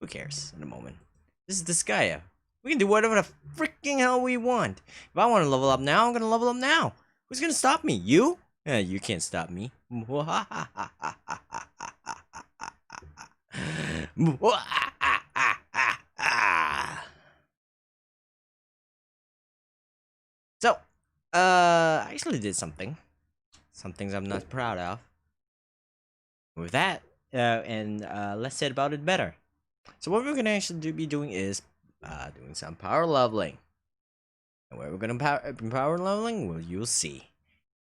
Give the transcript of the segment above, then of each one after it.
Who cares in the moment? This is Disgaea. We can do whatever the freaking hell we want. If I want to level up now, I'm gonna level up now. Who's gonna stop me? You? Yeah, you can't stop me. So, I actually did something. Some things I'm not proud of. With that, let's say about it better. So what we're gonna actually be doing is doing some power leveling. And where we're gonna power leveling, well, you'll see.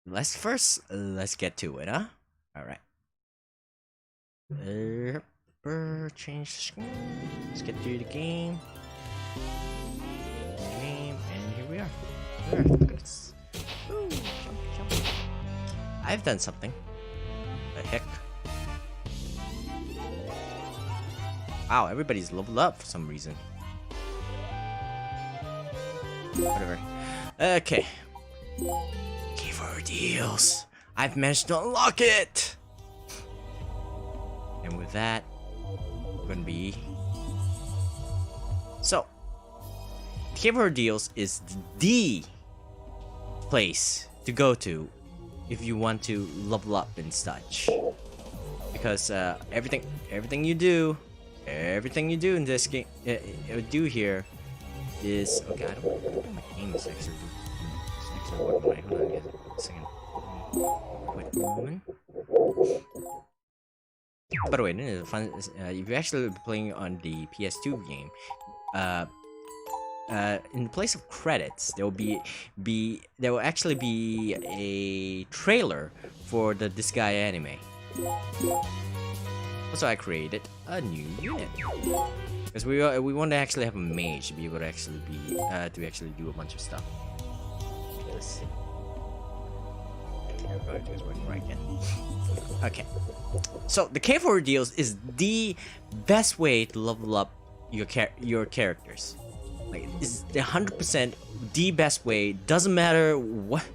Let's get to it, huh? All right. Change the screen. Let's get to the game. And here we are. Look at this. Ooh, jump. I've done something. The heck. Wow, everybody's leveled up for some reason. Whatever. Okay. Give her deals. I've managed to unlock it. And with that, we're gonna be. So, Give Her Deals is the place to go to if you want to level up and such. Because everything you do in this game, do here is okay. I don't know my aim is actually. Hold on, a second. Wait a moment. By the way, this is fun. If you're actually playing on the PS2 game, in place of credits, there will actually be a trailer for the Disgaea anime. Also, I created a new unit because we want to actually have a mage to be able to actually do a bunch of stuff. Let's see. Everybody is working right again. Okay, so the K4 deals is the best way to level up your characters. Like, it's 100% the best way. Doesn't matter what,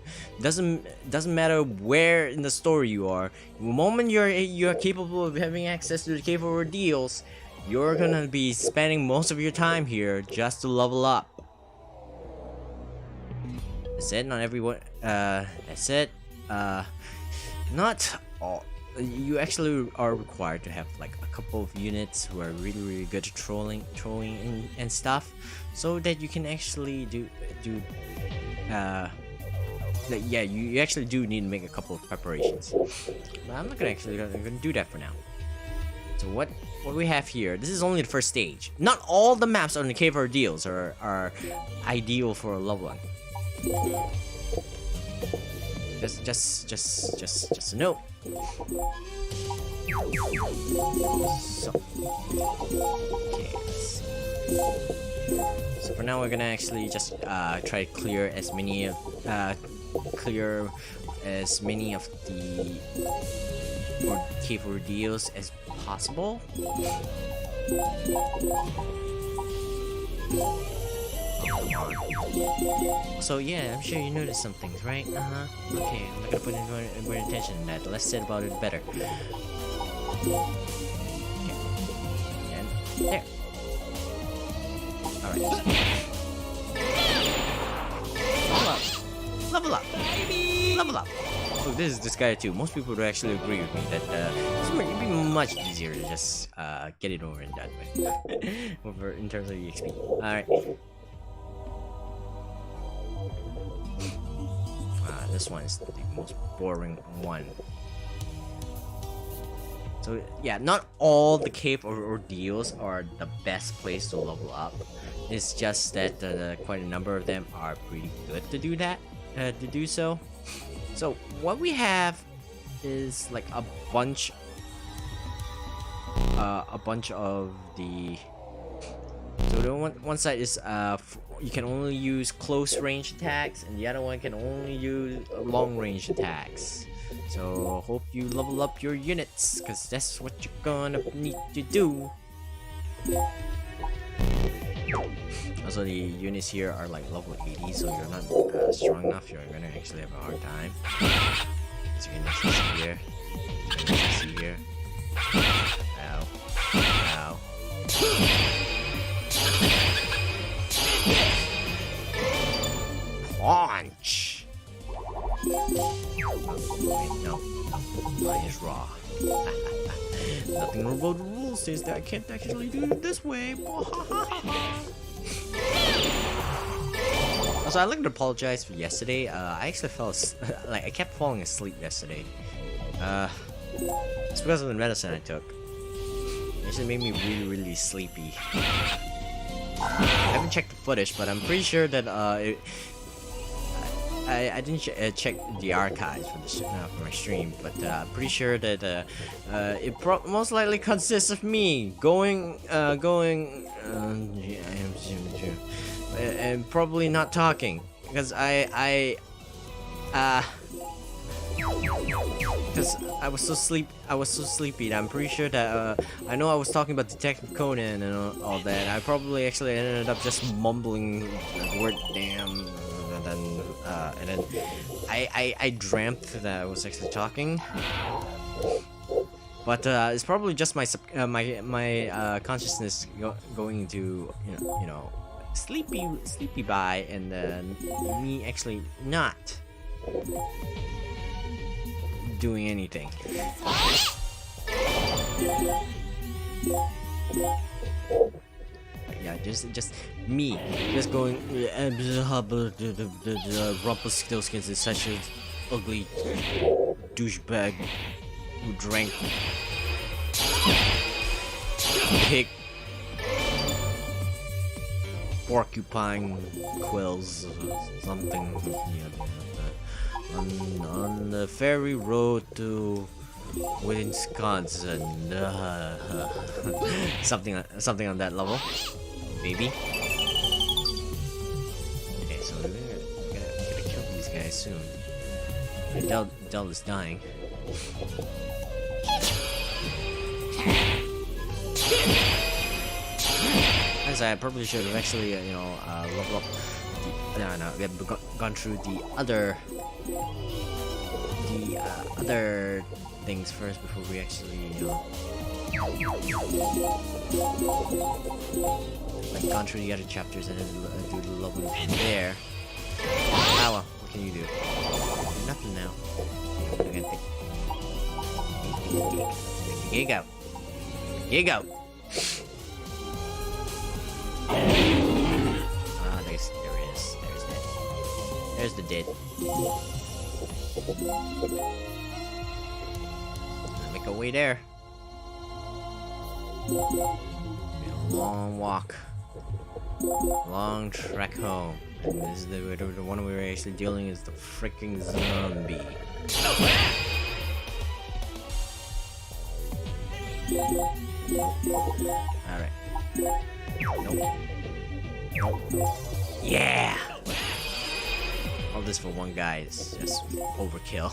doesn't matter where in the story you are. The moment you're capable of having access to the K4 deals, you're gonna be spending most of your time here just to level up. That's it. Not everyone. That's it. Not all. You actually are required to have like a couple of units who are really good at trolling and stuff, so that you can actually yeah, you actually do need to make a couple of preparations. But I'm not gonna do that for now. So what we have here, this is only the first stage. Not all the maps on the K4 deals are ideal for leveling. Just a note. So, okay, let's see. So for now, we're gonna actually just try to clear as many of the K4 deals as possible. So yeah, I'm sure you noticed some things, right? Okay, I'm not gonna put any more attention to that. Let's say about it better. Okay. And there. Alright. Level up! Level up! So this is Disgaea too. Most people would actually agree with me that it'd be much easier to just get it over and done with. Over in terms of EXP. Alright. This one is the most boring one. So yeah, not all the cave or deals are the best place to level up. It's just that quite a number of them are pretty good to do that, to do so. So what we have is like a bunch of the. So the one side is you can only use close range attacks, and the other one can only use long range attacks. So hope you level up your units, because that's what you're gonna need to do. Also, the units here are like level 80, so you're not strong enough. You're gonna actually have a hard time. As you can actually see here. You can actually see here. Ow. Ow. rules says that I can't actually do it this way. Also, I'd like to apologize for yesterday. I actually like I kept falling asleep yesterday. It's because of the medicine I took. It actually made me really sleepy. I haven't checked the footage, but I'm pretty sure that I didn't check the archives for my stream, but I'm pretty sure that it most likely consists of me going and probably not talking because because I was so sleepy that I'm pretty sure that I know I was talking about Detective Conan and all that. I probably actually ended up just mumbling the word damn, and then I dreamt that I was actually talking. But it's probably just my consciousness going into you know sleepy by, and then me actually not doing anything. Yeah, just me, just going. Rumpelstiltskin is such an ugly douchebag who drank pig porcupine quills or something. On the ferry road to Wisconsin, something on that level, maybe. Okay, so we're gonna kill these guys soon. Del is dying. As I probably should have actually, level up. We have gone through the other things first before we actually, like gone through the other chapters and then do the level from there. Ah well, what can you do? Nothing now. I'm gonna think. Here you go. Here you go. Ah, there is. There's that. There's the dead. Make our way there. A long walk. Long trek home. And this is the one we're actually dealing is the freaking zombie. Alright. Nope. Yeah! All this for one guy is just overkill.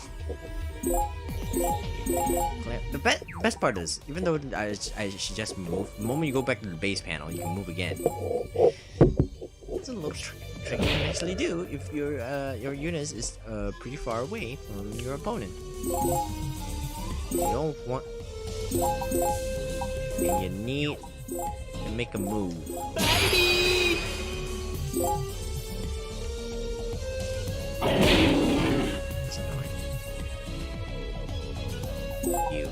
The best part is, even though I should just move, the moment you go back to the base panel, you can move again. It's a little trick you can actually do if your unit is pretty far away from your opponent. You don't want, and you need to make a move. Baby! That's annoying. You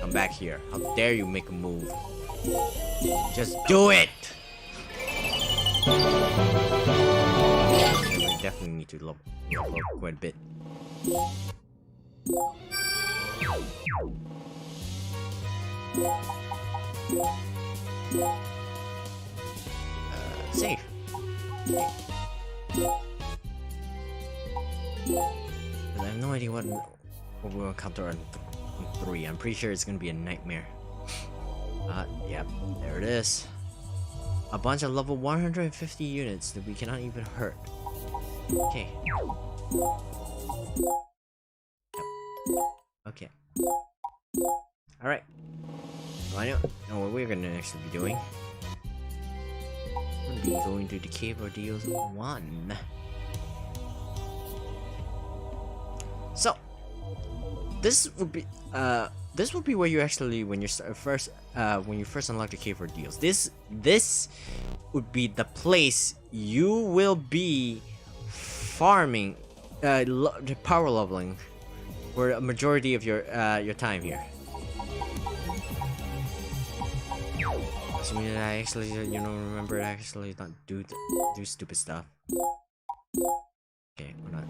come back here. How dare you make a move? Just do it! I definitely need to level up quite a bit. Safe. I have no idea what we'll encounter on 3. I'm pretty sure it's gonna be a nightmare. Yep, there it is. A bunch of level 150 units that we cannot even hurt. Okay. Yep. Okay. Alright. Well, I know what we're gonna actually be doing. We're gonna be going to the Cave Ordeals 1. So, this would be where you actually, when you first unlock the Cave Ordeals. This would be the place you will be farming, the power leveling for a majority of your time here. Assuming that I actually, remember actually not do stupid stuff. Okay, we're not.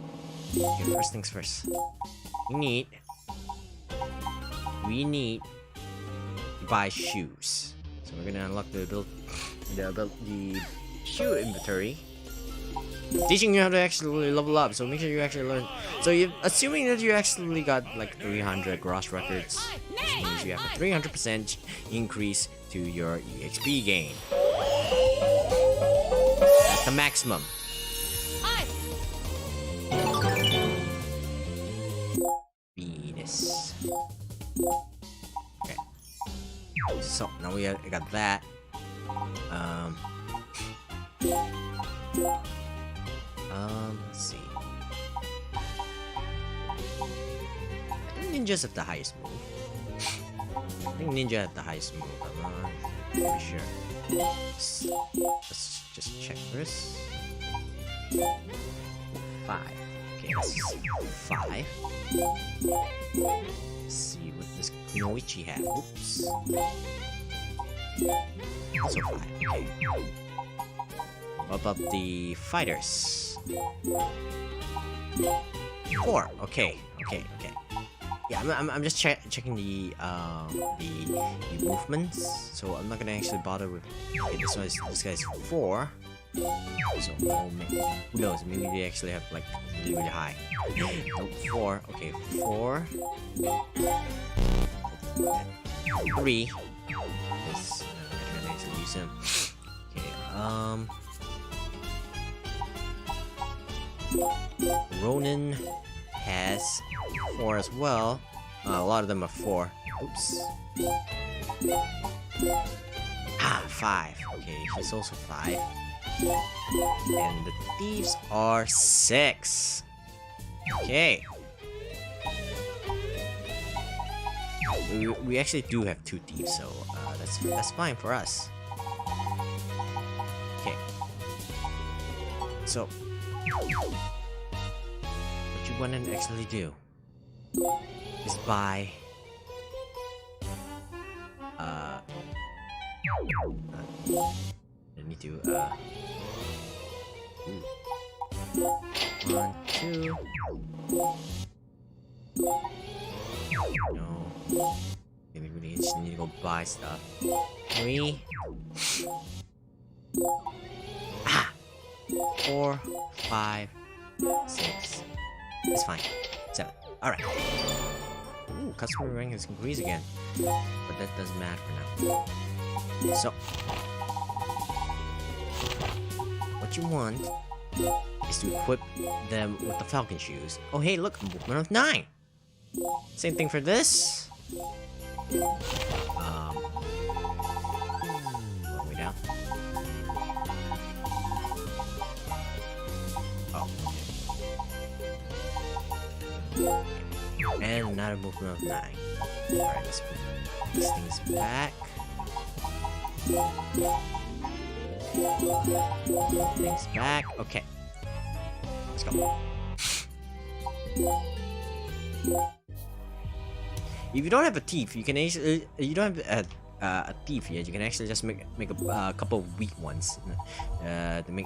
Okay, first things first. We need to buy shoes. So we're gonna unlock the shoe inventory. Teaching you how to actually level up, so make sure you actually learn. So you assuming that you actually got like 300 gross records, which means you have a 300% increase to your EXP gain. That's the maximum. Venus. Okay. So now we got that. Let's see. I think ninjas have the highest move. I think ninja have the highest move. I'm not pretty sure. Let's just check first. 5. Okay, this is 5. Let's see what this Kunoichi has. Oops. Also 5. Okay. What about the fighters? 4. Okay. Yeah, I'm just checking the movements. So I'm not gonna actually bother with. Okay, this guy's 4. So who knows? Maybe they actually have like really high. Nope, 4. Okay, 4. 3. This I can actually use him. Okay. Ronin has 4 as well. A lot of them are 4. Oops. 5. Okay, he's also 5. And the thieves are 6. Okay. We actually do have 2 thieves, so that's fine for us. Okay. So what you want to actually do is buy I need to 1, 2. No. Maybe we just need to go buy stuff. 3. 4, 5, 6. It's fine. 7. Alright. Ooh, customer rank has increased again. But that doesn't matter for now. So what you want is to equip them with the falcon shoes. Oh hey, look, movement of 9. Same thing for this. All the way down. Oh. And another movement of 9. Alright, let's put these things back. Things back. Okay. Let's go. If you don't have a thief, you can actually you don't have a thief yet. You can actually just make a couple of weak ones to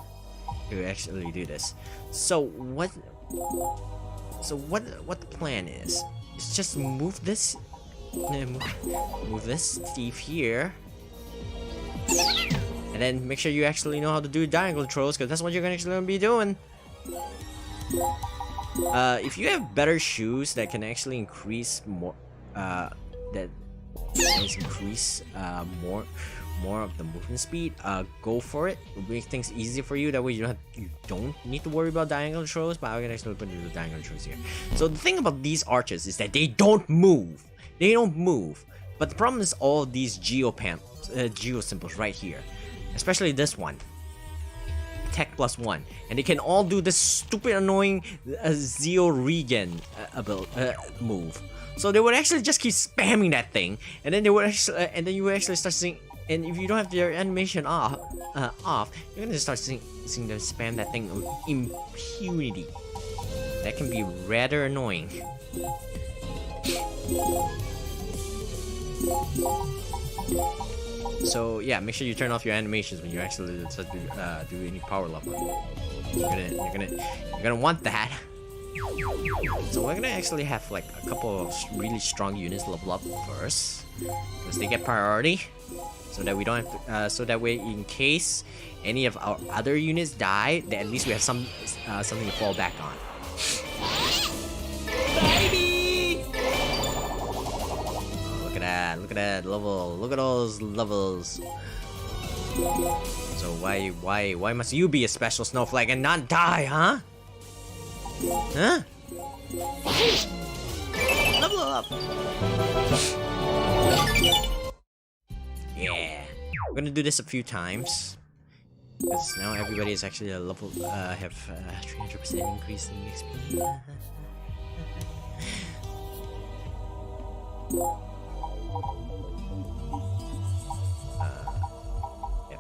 actually do this. So what the plan is just move this thief here, and then make sure you actually know how to do diagonal controls, because that's what you're gonna actually be doing. If you have better shoes that can actually increase more, more of the movement speed, go for it. It'll make things easier for you. That way you don't need to worry about diagonal controls. But I'm gonna actually put the diagonal controls here. So the thing about these arches is that they don't move. But the problem is all of these geo symbols right here, especially this one. Tech +1, and they can all do this stupid annoying Zeo regen move. So they would actually just keep spamming that thing, and then they would actually, and then you would actually start seeing. And if you don't have their animation off, you're gonna start seeing them spam that thing with impunity. That can be rather annoying. So yeah, make sure you turn off your animations when you actually do any power level. You're gonna want that. So we're gonna actually have like a couple of really strong units level up first, because they get priority, so that we don't have to, so that way in case any of our other units die, then at least we have something to fall back on. Baby! Oh, look at that level, look at those levels. So why must you be a special snowflake and not die, huh? Huh? Level up! Yeah. We're gonna do this a few times, because now everybody is actually a level, have 300% increase in XP. Yep.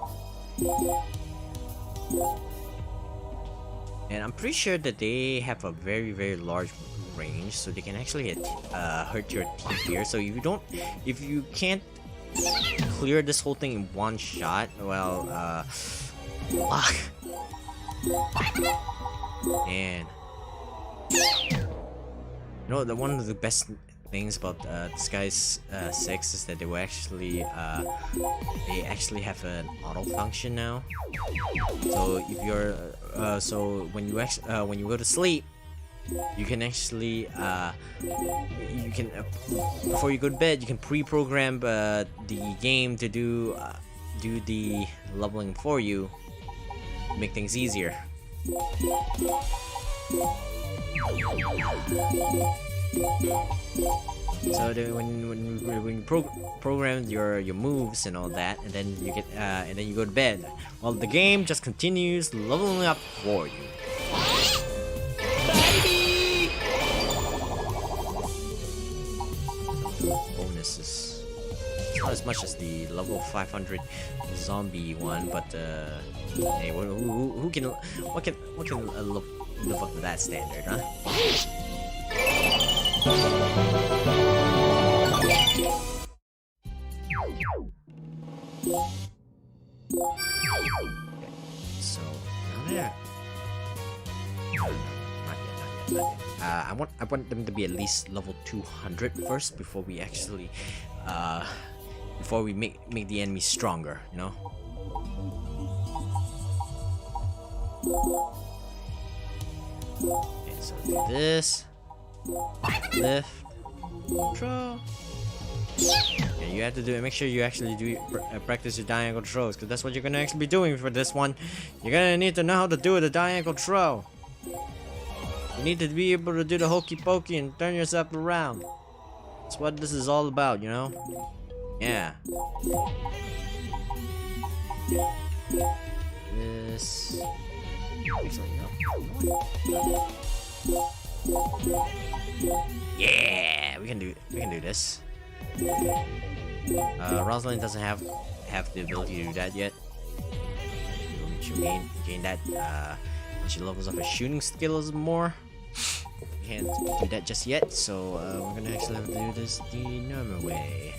And I'm pretty sure that they have a very large range, so they can actually hurt your team here. So if you can't clear this whole thing in one shot, well, luck. And you know, one of the best things about Disgaea 6 is that they will actually have an auto function now. So if you're so when you go to sleep, you can actually before you go to bed, you can pre-program the game to do the leveling for you, make things easier. So when you program your moves and all that, and then you go to bed, well, the game just continues leveling up for you. Baby! Bonuses. It's not as much as the level 500 zombie one, but hey, who can live up to that standard, huh? So now there. Not yet. I want them to be at least level 200 first before we actually before we make the enemy stronger, you know. Okay, so do this. Lift. Control. Yeah, you have to do it. Make sure you actually do practice your diagonal throws, because that's what you're gonna actually be doing for this one. You're gonna need to know how to do the diagonal throw. You need to be able to do the hokey pokey and turn yourself around. That's what this is all about, you know? Yeah. This. Actually, no. Yeah, we can do this. Rosalind doesn't have the ability to do that yet. She'll gain that when she levels up her shooting skills more. We can't do that just yet, so we're gonna actually have to do this the normal way.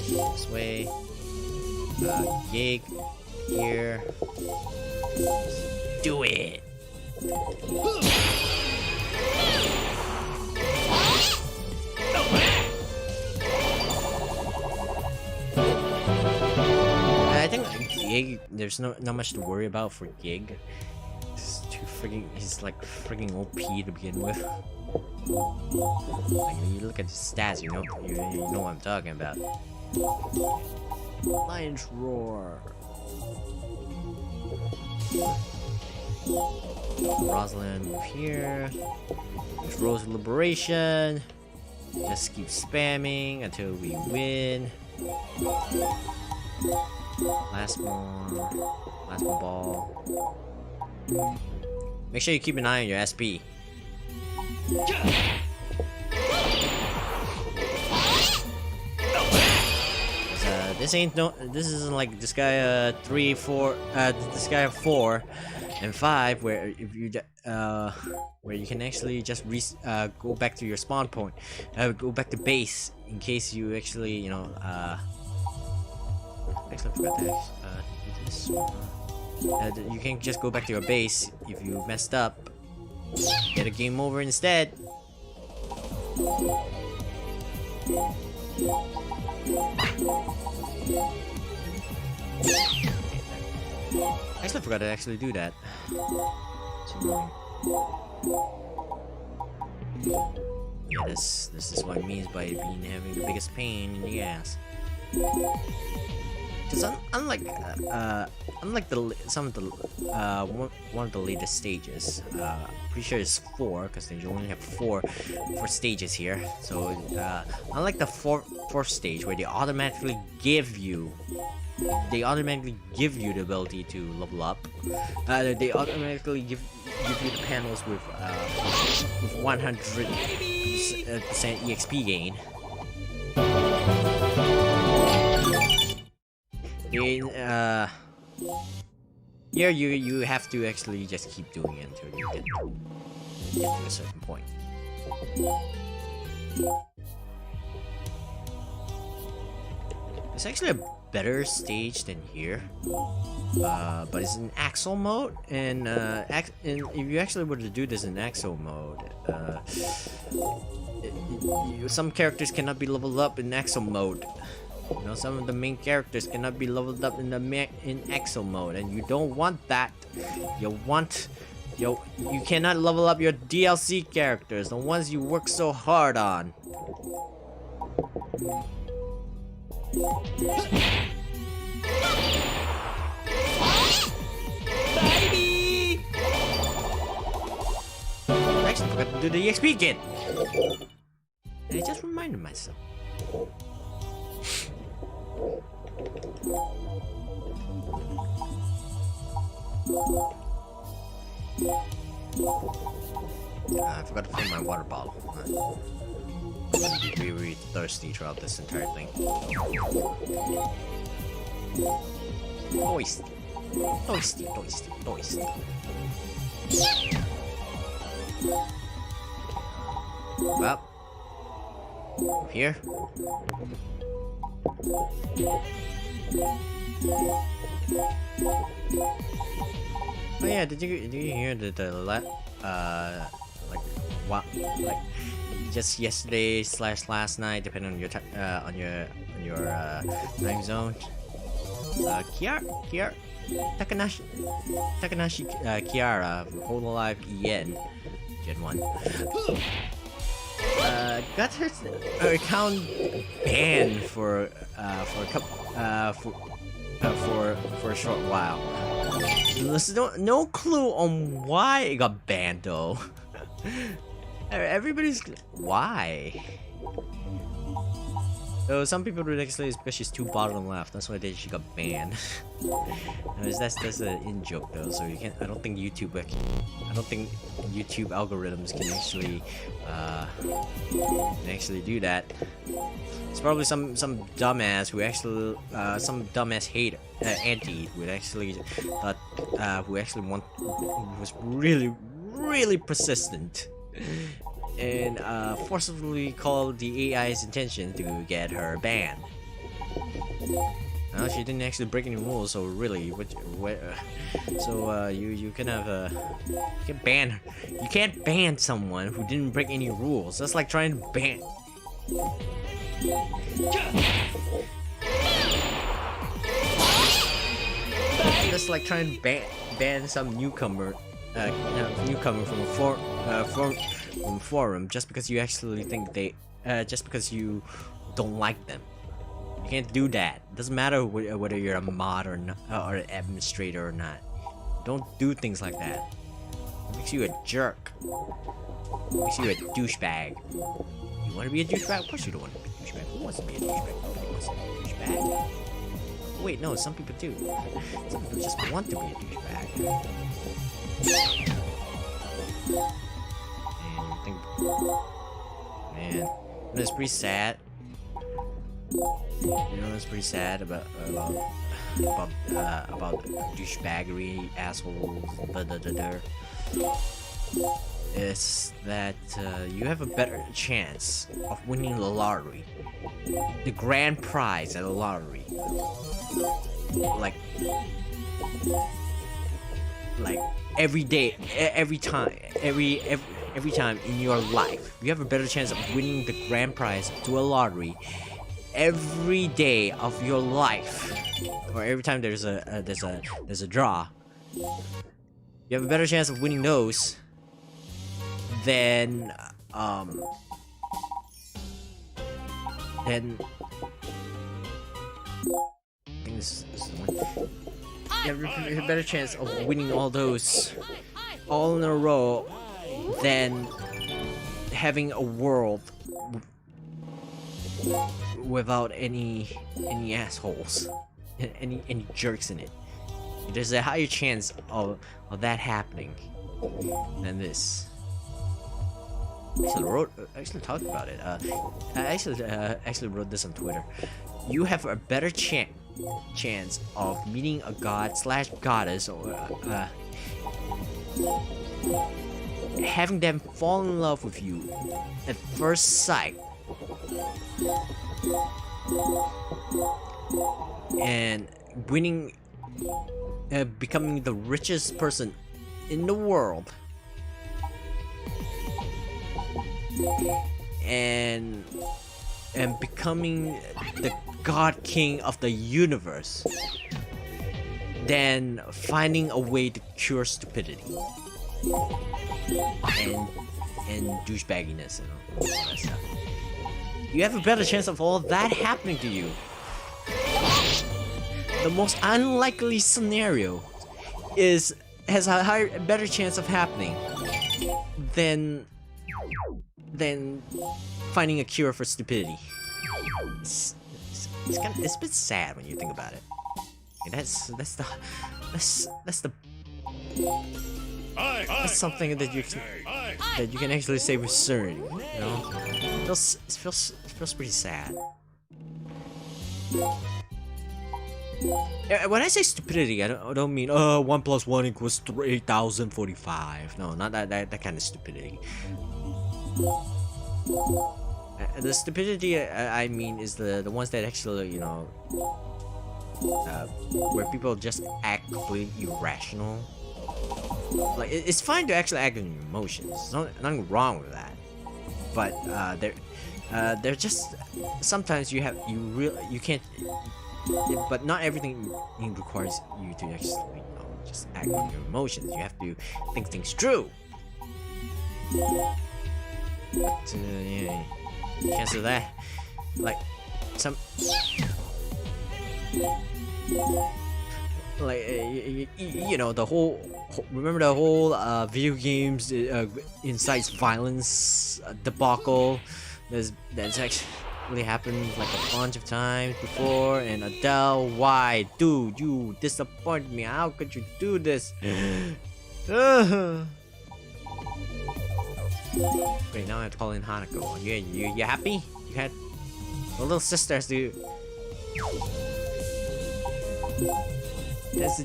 This way. Gig here. Do it. I think Gig, there's not much to worry about for Gig. He's like frigging OP to begin with. Like, you look at his stats, you know what I'm talking about. Lion's Roar. Rosalind move here. There's Rose of Liberation. Just keep spamming until we win. Last one ball. Make sure you keep an eye on your SP. This ain't no. This isn't like Disgaea 3, 4, Disgaea 4 and 5, where if you where you can actually just go back to your spawn point, go back to base in case you actually, you know, actually I forgot to do this. You can just go back to your base if you messed up. Get a game over instead. Actually, I forgot to actually do that. Yeah, this is what it means by having the biggest pain in the ass. Because unlike some of the one of the latest stages, pretty sure it's 4 because they only have four stages here. So unlike the fourth stage where they automatically give you the ability to level up, they automatically give you the panels with 100% EXP gain. Here you have to actually just keep doing it until you get to a certain point. It's actually a better stage than here, but it's in Axel mode, and if you actually were to do this in Axel mode, some characters cannot be leveled up in Axel mode. You know, some of the main characters cannot be leveled up in Axel mode, and you don't want that. You cannot level up your DLC characters, the ones you work so hard on. Baby! I actually forgot to do the EXP again. And I just reminded myself. I forgot to fill my water bottle. I'm gonna be really thirsty throughout this entire thing. Toasty. Well, here. Oh yeah, did you hear like just yesterday / last night, depending on your time zone, Takanashi Kiara from Hold Alive EN Gen 1 got her account banned for a short while. There's no clue on why it got banned though. Everybody's why. So some people would actually it's because she's too bottom left. That's why she got banned. That's an in joke though. So you can't. I don't think YouTube algorithms can actually do that. It's probably some dumbass who actually some dumbass hater anti who actually thought who was really persistent and forcibly called the AI's intention to get her banned. No, she didn't actually break any rules, so really, you can have you can ban her. You can't ban someone who didn't break any rules. That's like trying to ban. That's like trying to ban some newcomer from a forum just because you actually think just because you don't like them. You can't do that. It doesn't matter whether you're a mod or not, or an administrator or not. Don't do things like that. It makes you a jerk. It makes you a douchebag. You want to be a douchebag? Of course you don't want to be a douchebag. Who wants to be a douchebag? Nobody wants to be a douchebag. Wait, no, some people do. Some people just want to be a douchebag. And you think, man, it's pretty sad. You know, it's pretty sad about douchebaggery assholes. Is that you have a better chance of winning the lottery, the grand prize at the lottery. Like every day, every time in your life, you have a better chance of winning the grand prize to a lottery every day of your life, or every time there's a draw. You have a better chance of winning those than I think this is the one. You have a better chance of winning all those all in a row than having a world without any assholes, any jerks in it. There's a higher chance of that happening than this. Actually talked about it. I actually wrote this on Twitter. You have a better chance of meeting a god slash goddess, or having them fall in love with you at first sight, and winning, becoming the richest person in the world, and becoming the god king of the universe, than finding a way to cure stupidity and douchebagginess and all that stuff. You have a better chance of all that happening to you. The most unlikely scenario has a better chance of happening than finding a cure for stupidity. It's a bit sad when you think about it. And that's something that you can actually say with certainty. You know, it feels pretty sad. When I say stupidity, I don't mean 1 + 1 = 8,045. No, not that kind of stupidity. The stupidity I mean is the ones that actually, you know, where people just act completely irrational. Like, it's fine to actually act on your emotions. There's nothing wrong with that. But they're just, sometimes you can't. But not everything requires you to actually, you know, just act on your emotions. You have to think things through. But yeah, chance of that, like some, like you know, the whole, remember the whole video games incites violence debacle that's actually happened like a bunch of times before. And Adele, why, dude, you disappointed me. How could you do this? Great, now I have to call in Hanako. You happy? You had a little sister has to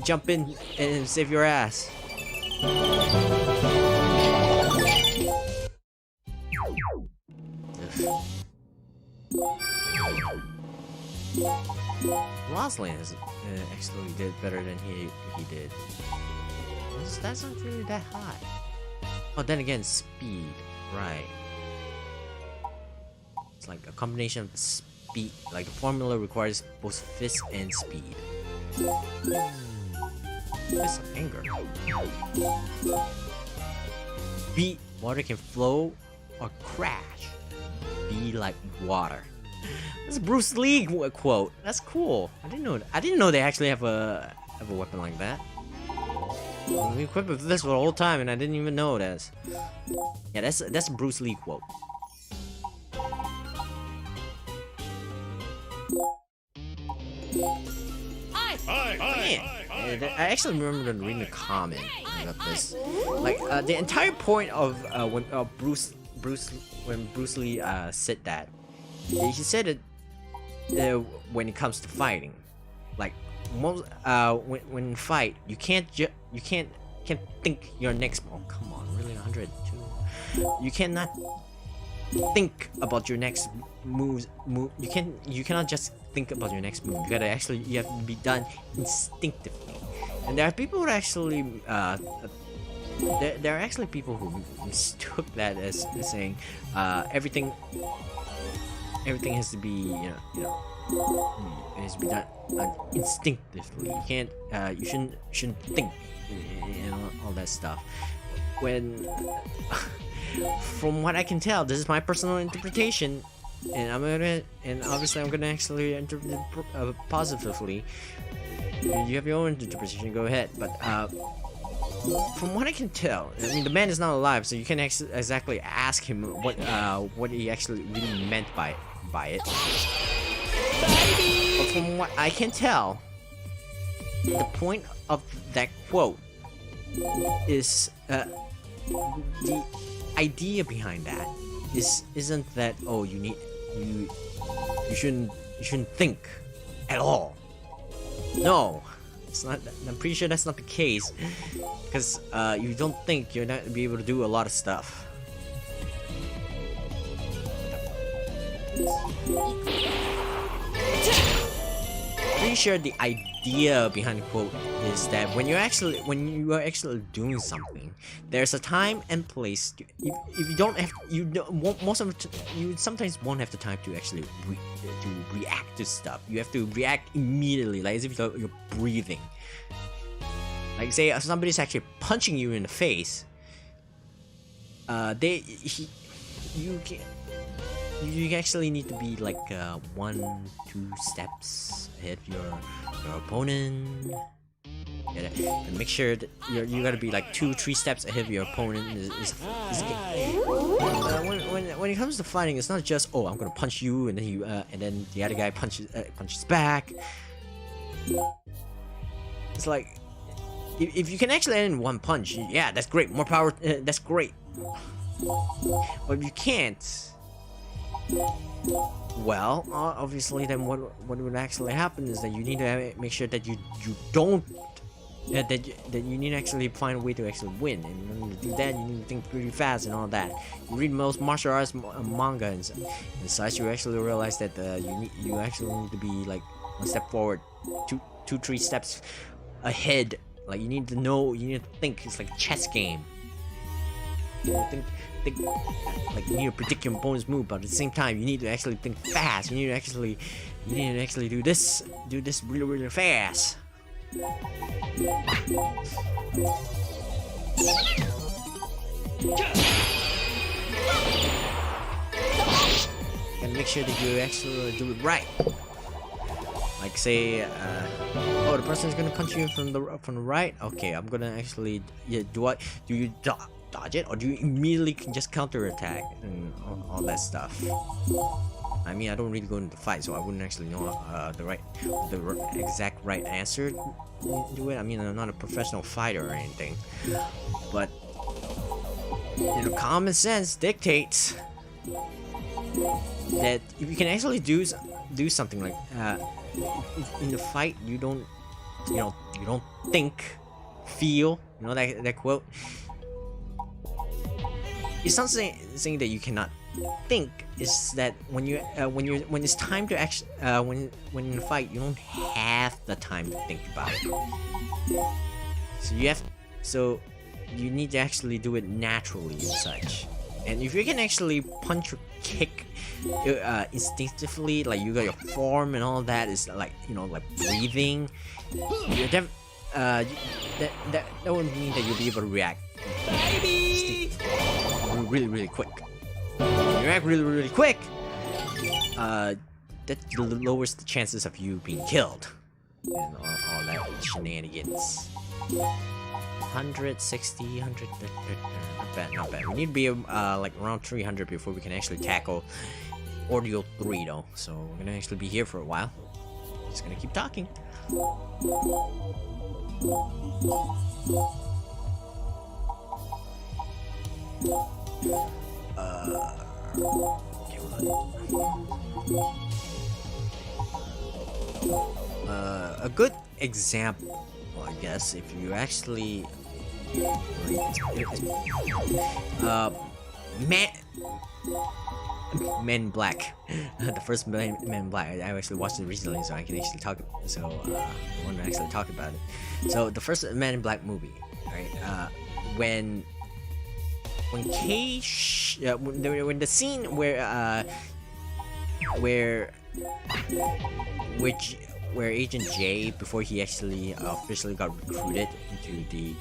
jump in and save your ass. Rosalind has actually did better than he did. That's not really that high. Oh, then again, speed, right? It's like a combination of speed. Like the formula requires both fist and speed. Fist of anger. B, water can flow or crash. Be like water. That's a Bruce Lee quote. That's cool. I didn't know they actually have a weapon like that. We equipped with this for the whole time, and I didn't even know that. Yeah, that's a Bruce Lee quote. Man, I actually remember reading a comment about this. Like the entire point of when Bruce Lee said that, he said it when it comes to fighting. Like most when you fight, you can't think your next. Oh come on, really 102. You cannot think about your next move. You cannot just think about your next move. You have to be done instinctively. And there are people who actually there are actually people who mistook that as saying everything has to be it has to be done instinctively. You can't you shouldn't think and all that stuff. When from what I can tell, this is my personal interpretation, and obviously I'm gonna actually interpret it positively. You have your own interpretation, go ahead. But from what I can tell, I mean the man is not alive, so you can't exactly ask him what he actually really meant by it. But from what I can tell, the point of that quote is the idea behind that isn't that you shouldn't think at all. No, it's not. I'm pretty sure that's not the case, because you don't think, you're not gonna be able to do a lot of stuff. Pretty sure the idea behind the quote is that when you are actually doing something, there's a time and place. If you don't have, you sometimes won't have the time to actually react to stuff. You have to react immediately, like as if you're breathing. Like say somebody's actually punching you in the face. You actually need to be like 1-2 steps ahead of your opponent. And make sure that you gotta be like 2-3 steps ahead of your opponent. When it comes to fighting, it's not just I'm gonna punch you and then the other guy punches back. It's like if you can actually end in one punch, yeah, that's great. More power. That's great. But if you can't, well, obviously, then what would actually happen is that you need to make sure that you don't that you need to actually find a way to actually win, and in order to do that, you need to think pretty fast and all that. You read most martial arts manga and such, you actually realize that you actually need to be like 1 step forward, 2-3 steps ahead. Like you need to think. It's like a chess game. You think like you need to predict your opponent's move, but at the same time you need to actually think fast. You need to actually do this really fast. And make sure that you actually do it right. Like say, the person's gonna punch you from the right. Okay, I'm gonna actually do you dodge it, or do you immediately just counter attack and all that stuff? I mean, I don't really go into the fight, so I wouldn't actually know the exact right answer to it. I mean, I'm not a professional fighter or anything, but common sense dictates that if you can actually do something like in the fight, you don't think, feel. You know that quote. It's not saying that you cannot think. It's that when it's time to actually when in a fight, you don't have the time to think about it. So you need to actually do it naturally and such. And if you can actually punch or kick instinctively, like you got your form and all that, is like like breathing. That would mean that you'll be able to react really quick. When you react really quick, that lowers the chances of you being killed and all that shenanigans. 160, 100, not bad. We need to be like around 300 before we can actually tackle Ordeal 3 though. So we're gonna actually be here for a while. Just gonna keep talking. Okay, hold on. A good example, well, I guess, if you actually, man, Men in Black, the first Men in Black. I actually watched it recently, so I can actually talk. So I want to actually talk about it. So the first Men in Black movie, right? When when the scene where Agent J, before he actually officially got recruited into the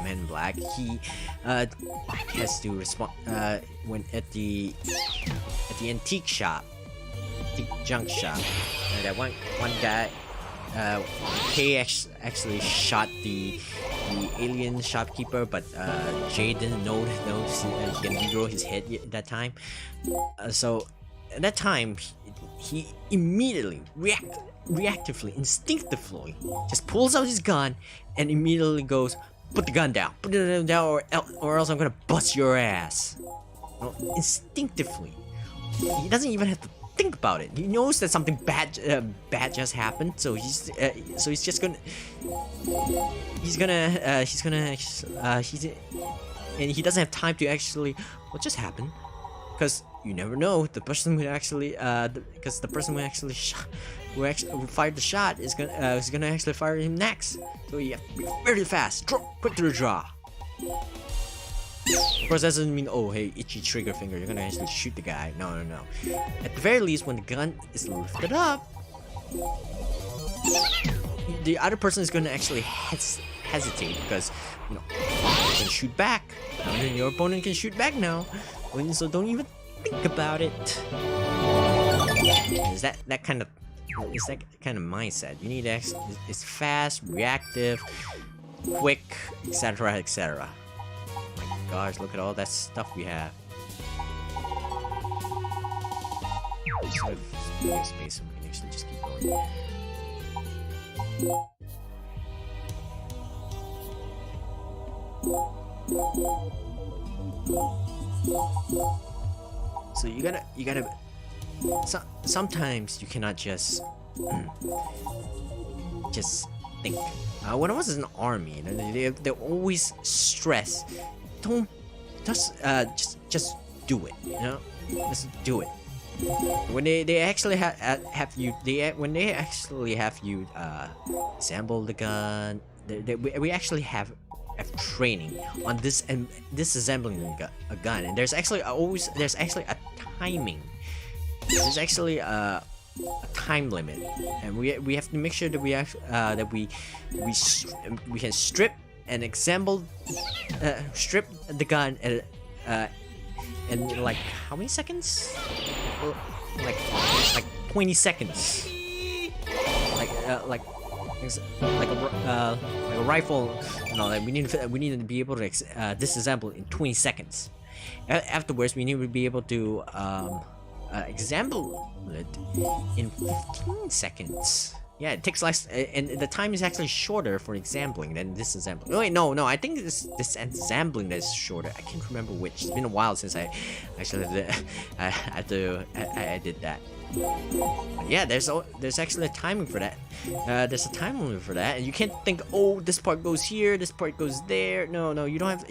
Men in Black, he has to respond when at the antique shop, antique junk shop. That one guy, K actually shot the alien shopkeeper, but Jay didn't know he can regrow his head at that time. So at that time, he immediately reactively, instinctively, just pulls out his gun and immediately goes, "Put the gun down, or else I'm gonna bust your ass." No, instinctively, he doesn't even have to think about it. He knows that something bad just happened, so he's just gonna and he doesn't have time to actually, what just happened? Because you never know, the person who actually because the person who actually who fired the shot is gonna actually fire him next. So you have to be very fast, quick to the draw. Of course, that doesn't mean, oh hey, itchy trigger finger, you're gonna actually shoot the guy. No. At the very least, when the gun is lifted up, the other person is gonna actually hesitate, because you can shoot back. And your opponent can shoot back now. So don't even think about it. Is that kind of mindset? You need to it's fast, reactive, quick, etc., etc. My gosh, look at all that stuff we have. Sort of space, so we can actually just keep going. So you gotta sometimes you cannot just think. When I was in the army, they always stress, don't just do it, just do it. When they actually have you assemble the gun, we actually have training on this and disassembling a gun, and there's actually a timing. There's actually a time limit, and we have to make sure that we can strip and assemble, strip the gun in like how many seconds? Like 20 seconds. Like a rifle, like we need to be able to disassemble in 20 seconds. Afterwards, we need to be able to assemble it in 15 seconds. Yeah, it takes less, and the time is actually shorter for assembling than disassembling. Oh wait, no, I think this assembling is shorter. I can't remember which. It's been a while since I actually I did that. But yeah, there's actually a timing for that. There's a time limit for that, and you can't think, oh, this part goes here, this part goes there. No, you don't have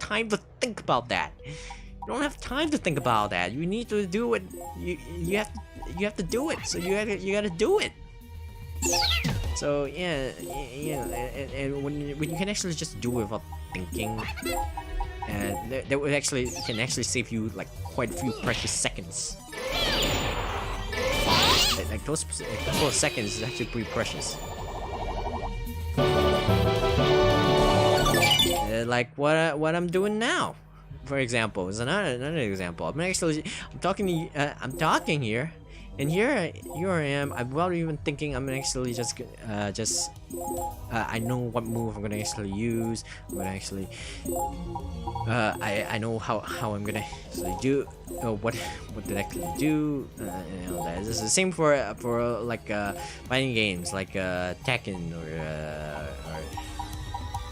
time to think about that. You don't have time to think about that. You need to do it. You have to do it. So you gotta do it. So yeah, and when you can actually just do it without thinking, and that would can actually save you like quite a few precious seconds. Like those couple of seconds is actually pretty precious. Like what I'm doing now, for example, is another example. I'm talking here, and here I am. I'm not even thinking. I'm actually just I know what move I'm gonna actually use. I'm gonna actually I know how I'm gonna actually do what did I actually do, and all that. This is the same for like fighting games like Tekken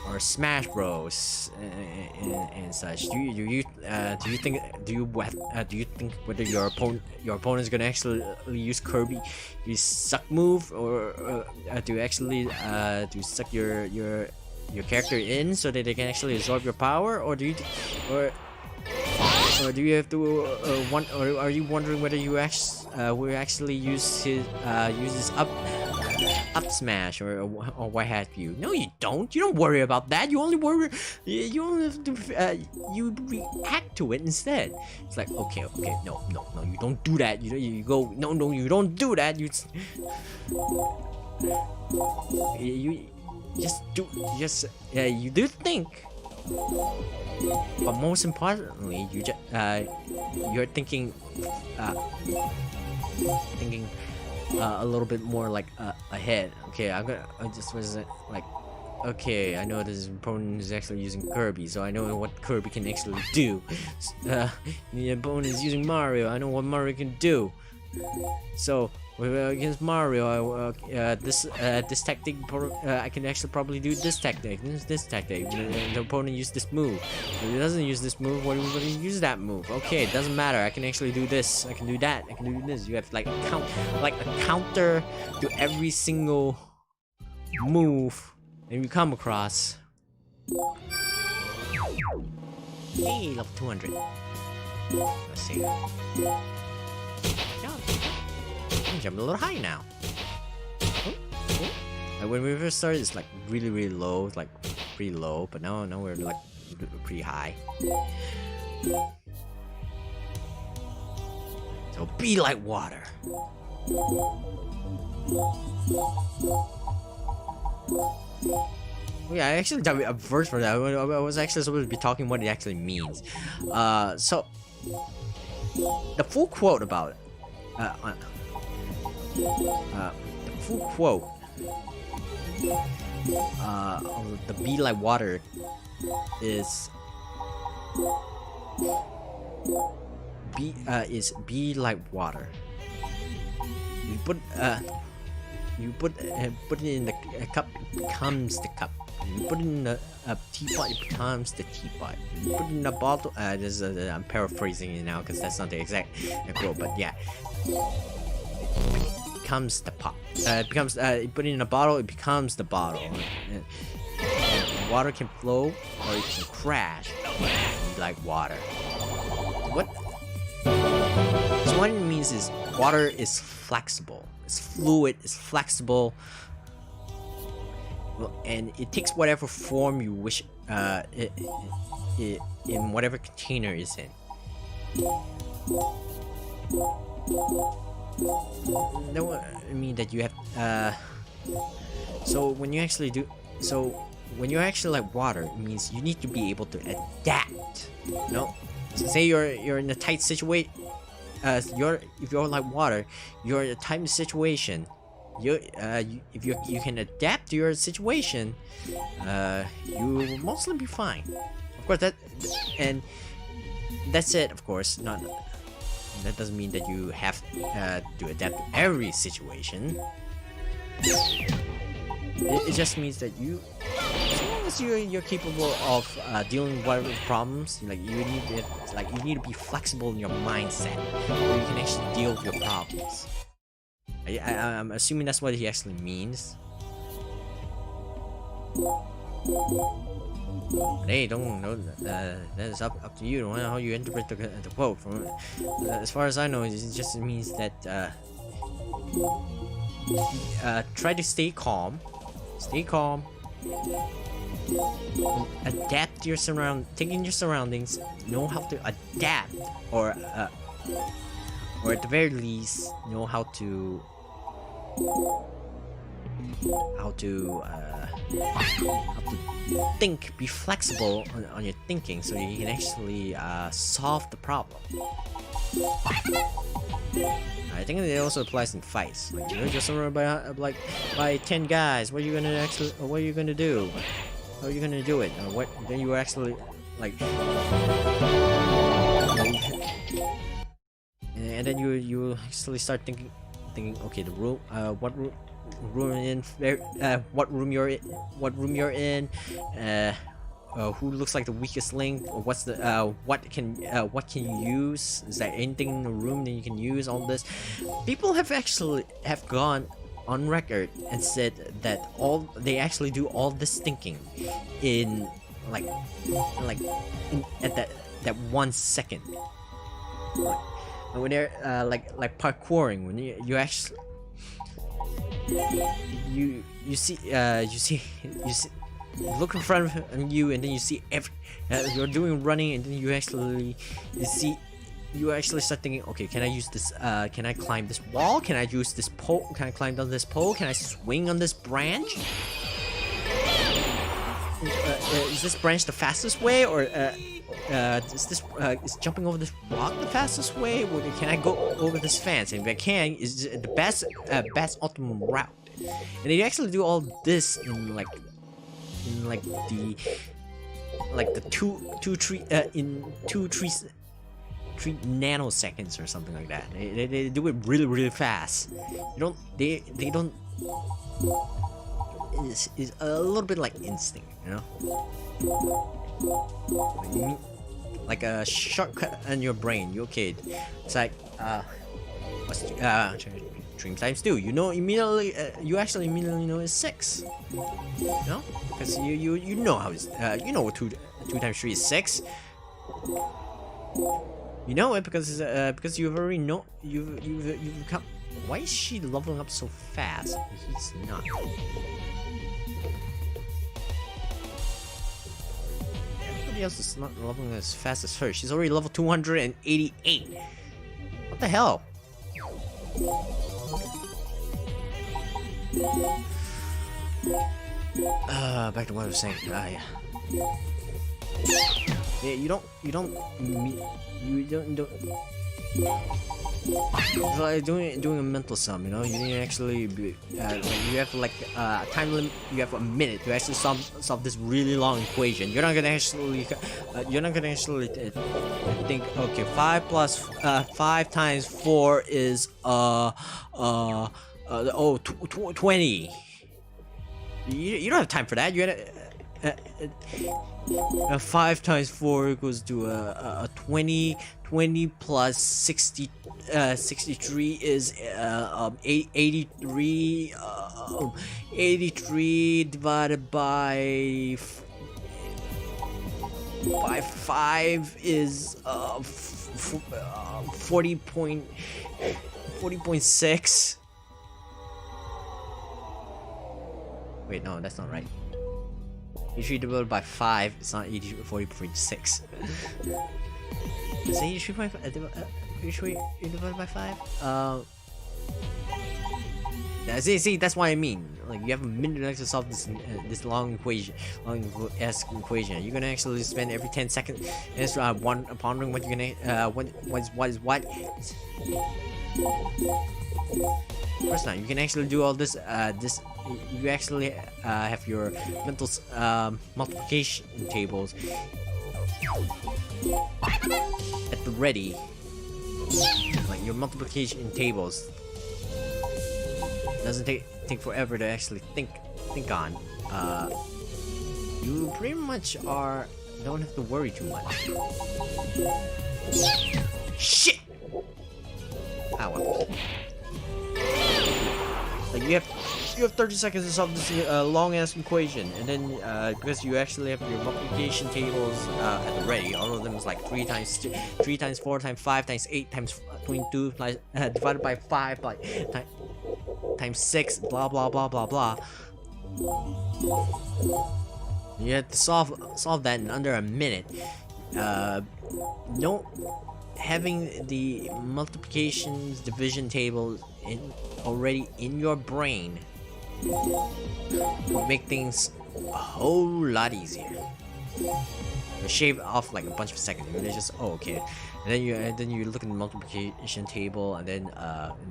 or or Smash Bros and such. Do you think whether your opponent is gonna actually use Kirby, use suck move, or do you actually do you suck your character in so that they can actually absorb your power, or do you or do you have to or are you wondering whether you will actually use his up smash or what have you? No, you don't. You don't worry about that. You only worry. You only have to. You react to it instead. It's like okay, no. You don't do that. You go. No, you don't do that. You just do. You do think. But most importantly, you're thinking a little bit more like ahead. Okay, I just was like, okay, I know this opponent is actually using Kirby, so I know what Kirby can actually do. The opponent is using Mario, I know what Mario can do. So against Mario, this tactic, I can actually probably do this tactic. This tactic. The opponent used this move. If he doesn't use this move, what do you use that move? Okay, it doesn't matter. I can actually do this. I can do that. I can do this. You have like a counter to every single move that you come across. Hey, level 200. Let's see. I'm jumping a little high now. Like when we first started, it's like really low. It's like pretty low, but now we're like pretty high. So be like water. Yeah, I actually got a verse for that. I was actually supposed to be talking what it actually means. So the full quote about it. The full quote of the be like water is be like water. You put it in the cup, it becomes the cup. You put it in a teapot, it becomes the teapot. You put it in a bottle. I'm paraphrasing it now because that's not the exact quote, but yeah. It becomes the pot. You put it in a bottle, it becomes the bottle. Water can flow or it can crash like water. What? So what it means is water is flexible. It's fluid. It's flexible. And it takes whatever form you wish in whatever container it's in. No, I mean that you have so when you actually like water, it means you need to be able to adapt. No, so say you're in a tight situation. If you're like water, you're in a tight situation. If you can adapt to your situation, you will mostly be fine. Of course, that's it. Of course, not. That doesn't mean that you have to adapt to every situation. It just means that as long as you're capable of dealing with whatever problems, like you need to be flexible in your mindset, so you can actually deal with your problems. I'm assuming that's what he actually means. Hey, don't know. That is up to you. How you interpret the quote. From as far as I know, it just means that try to stay calm. Stay calm. Adapt to your taking your surroundings. Know how to adapt, or at the very least, know how to think, be flexible on your thinking, so you can actually solve the problem. I think it also applies in fights. Like you're just surrounded by 10 guys. What are you gonna do? How are you gonna do it? What then you actually like? And then you actually start thinking. Okay, the rule. what room you're in, who looks like the weakest link, or what's the what can you use? Is there anything in the room that you can use? All this, people have gone on record and said that they actually do all this thinking in at that 1 second. When they're like parkouring, when you actually you see look in front of you, and then you see you're doing running, and then you actually start thinking, okay, can I use this? Can I climb this wall? Can I use this pole? Can I climb down this pole? Can I swing on this branch? Is this branch the fastest way, or is jumping over this rock the fastest way? Or can I go over this fence? And if I can, is it the best optimum route? And they actually do all this in the three nanoseconds or something like that. They do it really fast. They don't. Is a little bit like instinct, you know? Like a shortcut in your brain. It's like what's dream times 2? You know immediately. You actually immediately know it's 6. You know, because you know how it's what 2 times 3 is 6. You know it because you've already know you've come. Why is she leveling up so fast? He's not. Everybody else is not leveling as fast as her. She's already level 288. What the hell? Back to what I was saying. Yeah. Yeah, you don't. It's like doing a mental sum, you know. You didn't actually be, you have like time limit. You have a minute to actually solve this really long equation. You're not gonna actually think, okay, 5 times 4 is 20. You don't have time for that. You gotta 5 times 4 equals to a 20. 20 plus 63 is 83. 83 divided by 5 is 40.6. Wait, no, that's not right. 83 divided by 5 is not 40.6. Is it 83 divided by 5? Yeah, see, that's what I mean. Like, you have a minute to solve this long equation, equation. You're gonna actually spend every 10 seconds pondering what you're gonna what is what. First time, you can actually do all this. You actually have your mental multiplication tables at the ready. Like your multiplication tables doesn't take forever to actually think on. You pretty much don't have to worry too much. Shit! Ow. Like you have 30 seconds to solve this long ass equation, and then because you actually have your multiplication tables at the ready, all of them is like 3 times 4 times 5 times 8 times 22 divided by 5 times 6, blah blah blah blah blah. You have to solve that in under a minute. Having the multiplications division table already in your brain would make things a whole lot easier. You shave off like a bunch of seconds. You're just okay, and then you look at the multiplication table, and then in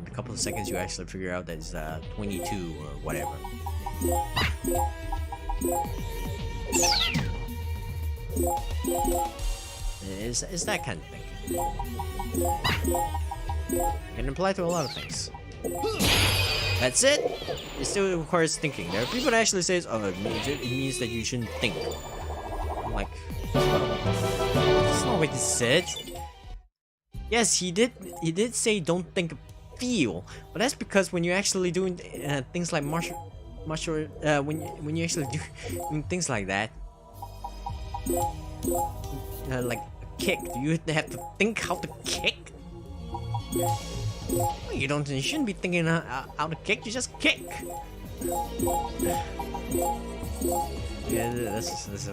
a couple of seconds you actually figure out that it's 22 or whatever. It's that kind of thing. It can apply to a lot of things. That's it. It still requires thinking. There are people that actually says, "Oh, it means that you shouldn't think." I'm like, that's not what he said. Yes, he did. He did say don't think, feel. But that's because when you're actually doing things like when you actually doing things like that, like a kick, do you have to think how to kick? You don't. You shouldn't be thinking how to kick. You just kick. Yeah, this is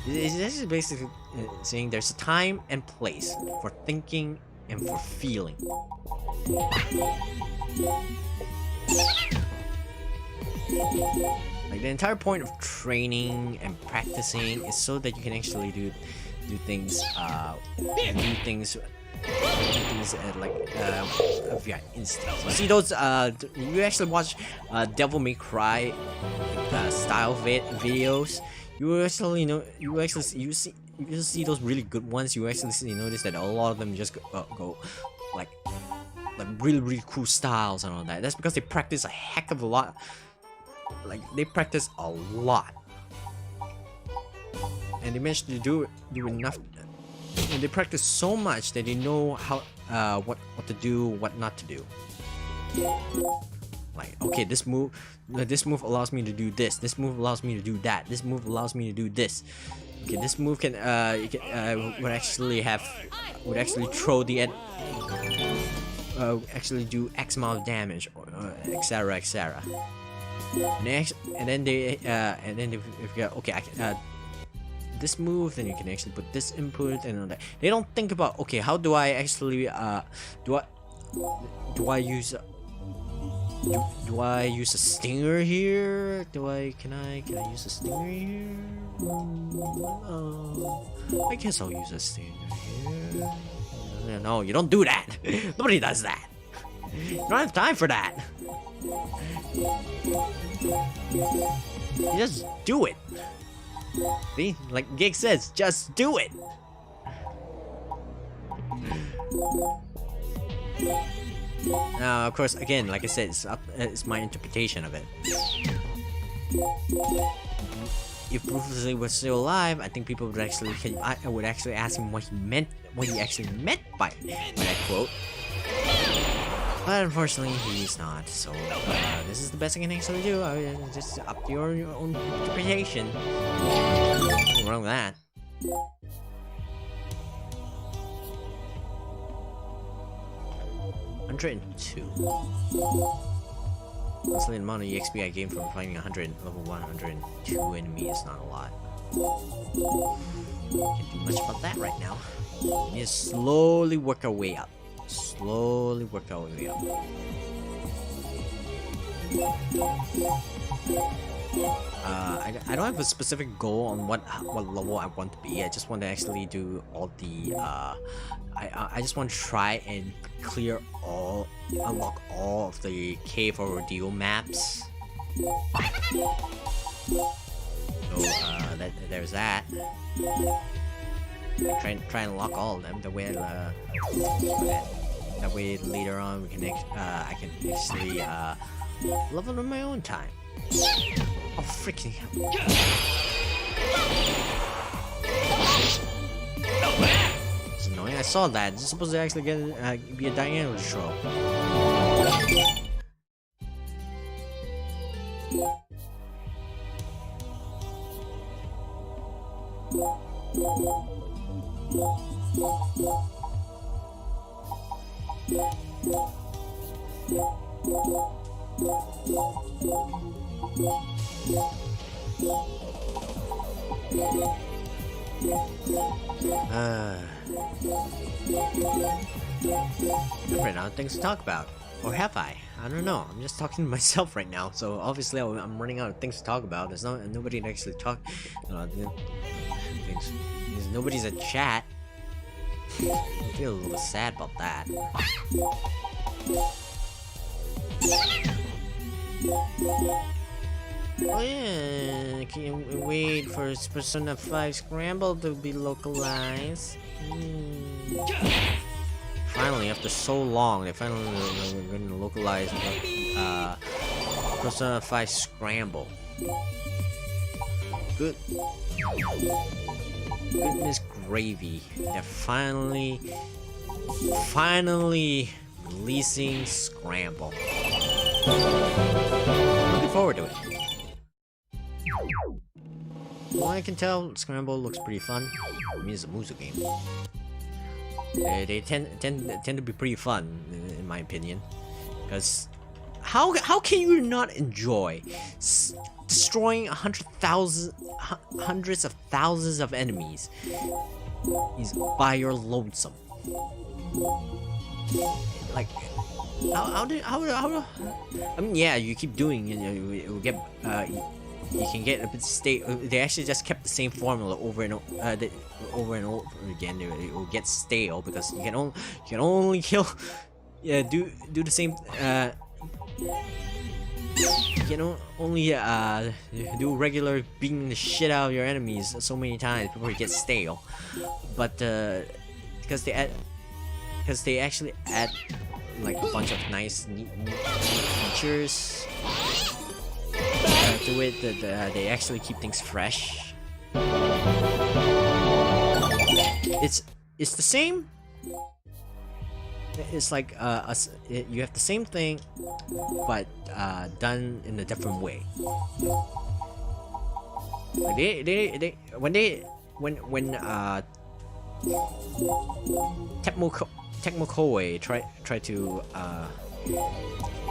this is basically saying there's a time and place for thinking and for feeling. Like the entire point of training and practicing is so that you can actually do things like via instinct. You see those you actually watch Devil May Cry style videos. You actually you see those really good ones. You actually notice that a lot of them just go like really cool styles and all that. That's because they practice a heck of a lot. Like they practice a lot, and they managed to do enough. And they practice so much that they know how what to do, what not to do. Like, okay, this move allows me to do this. This move allows me to do that. This move allows me to do this. Okay, this move can would actually throw the actually do X amount of damage, or etc. etc. And then if you go, okay, I can this move, then you can actually put this input and all that. They don't think about, okay, how do I actually do I use a stinger here? Can I use a stinger here? I guess I'll use a stinger here. No, you don't do that. Nobody does that. You don't have time for that. You just do it. See, like Gig says, just do it. Now, of course, again, like I said, it's my interpretation of it. If Bruce Lee was still alive, I think people would actually, I would actually ask him what he actually meant by that quote. But unfortunately, he's not. So this is the best I can actually do. Just up to your own interpretation. Nothing wrong with that. $102. Honestly, the amount of EXP I gained from fighting level 102 enemy is not a lot. Can't do much about that right now. We need to slowly work our way up. Slowly work our way up. I don't have a specific goal on what level I want to be. I just want to actually do all the I just want to try and unlock all of the cave or ordeal maps. So there's that. Try and unlock all of them. That way later on we can I can actually level in my own time. Oh freaking hell! It's annoying. I saw that. It's supposed to actually be a diagonal throw. I've run out of things to talk about. Or have I? I don't know. I'm just talking to myself right now, so obviously I'm running out of things to talk about. There's nobody to actually talk. Things. Nobody's in chat. I feel a little sad about that. Oh yeah, can you wait for Persona 5 Scramble to be localized? finally, after so long, they finally are going to localize Persona 5 Scramble. Goodness gravy. They're finally releasing Scramble. Looking forward to it. From what I can tell, Scramble looks pretty fun. I mean, it's a Muso game. They tend to be pretty fun, in my opinion. Because how can you not enjoy destroying hundreds of thousands of enemies is by your lonesome? Like, how I mean, yeah, you keep doing it, it will get you can get a bit stale. They actually just kept the same formula over and over again. It will get stale because you can only kill, do the same. You can only do regular beating the shit out of your enemies so many times before it gets stale. But because they actually add like a bunch of nice neat features to it, that they actually keep things fresh. It's the same. It's like you have the same thing, but done in a different way. Like when Tecmo Koei try to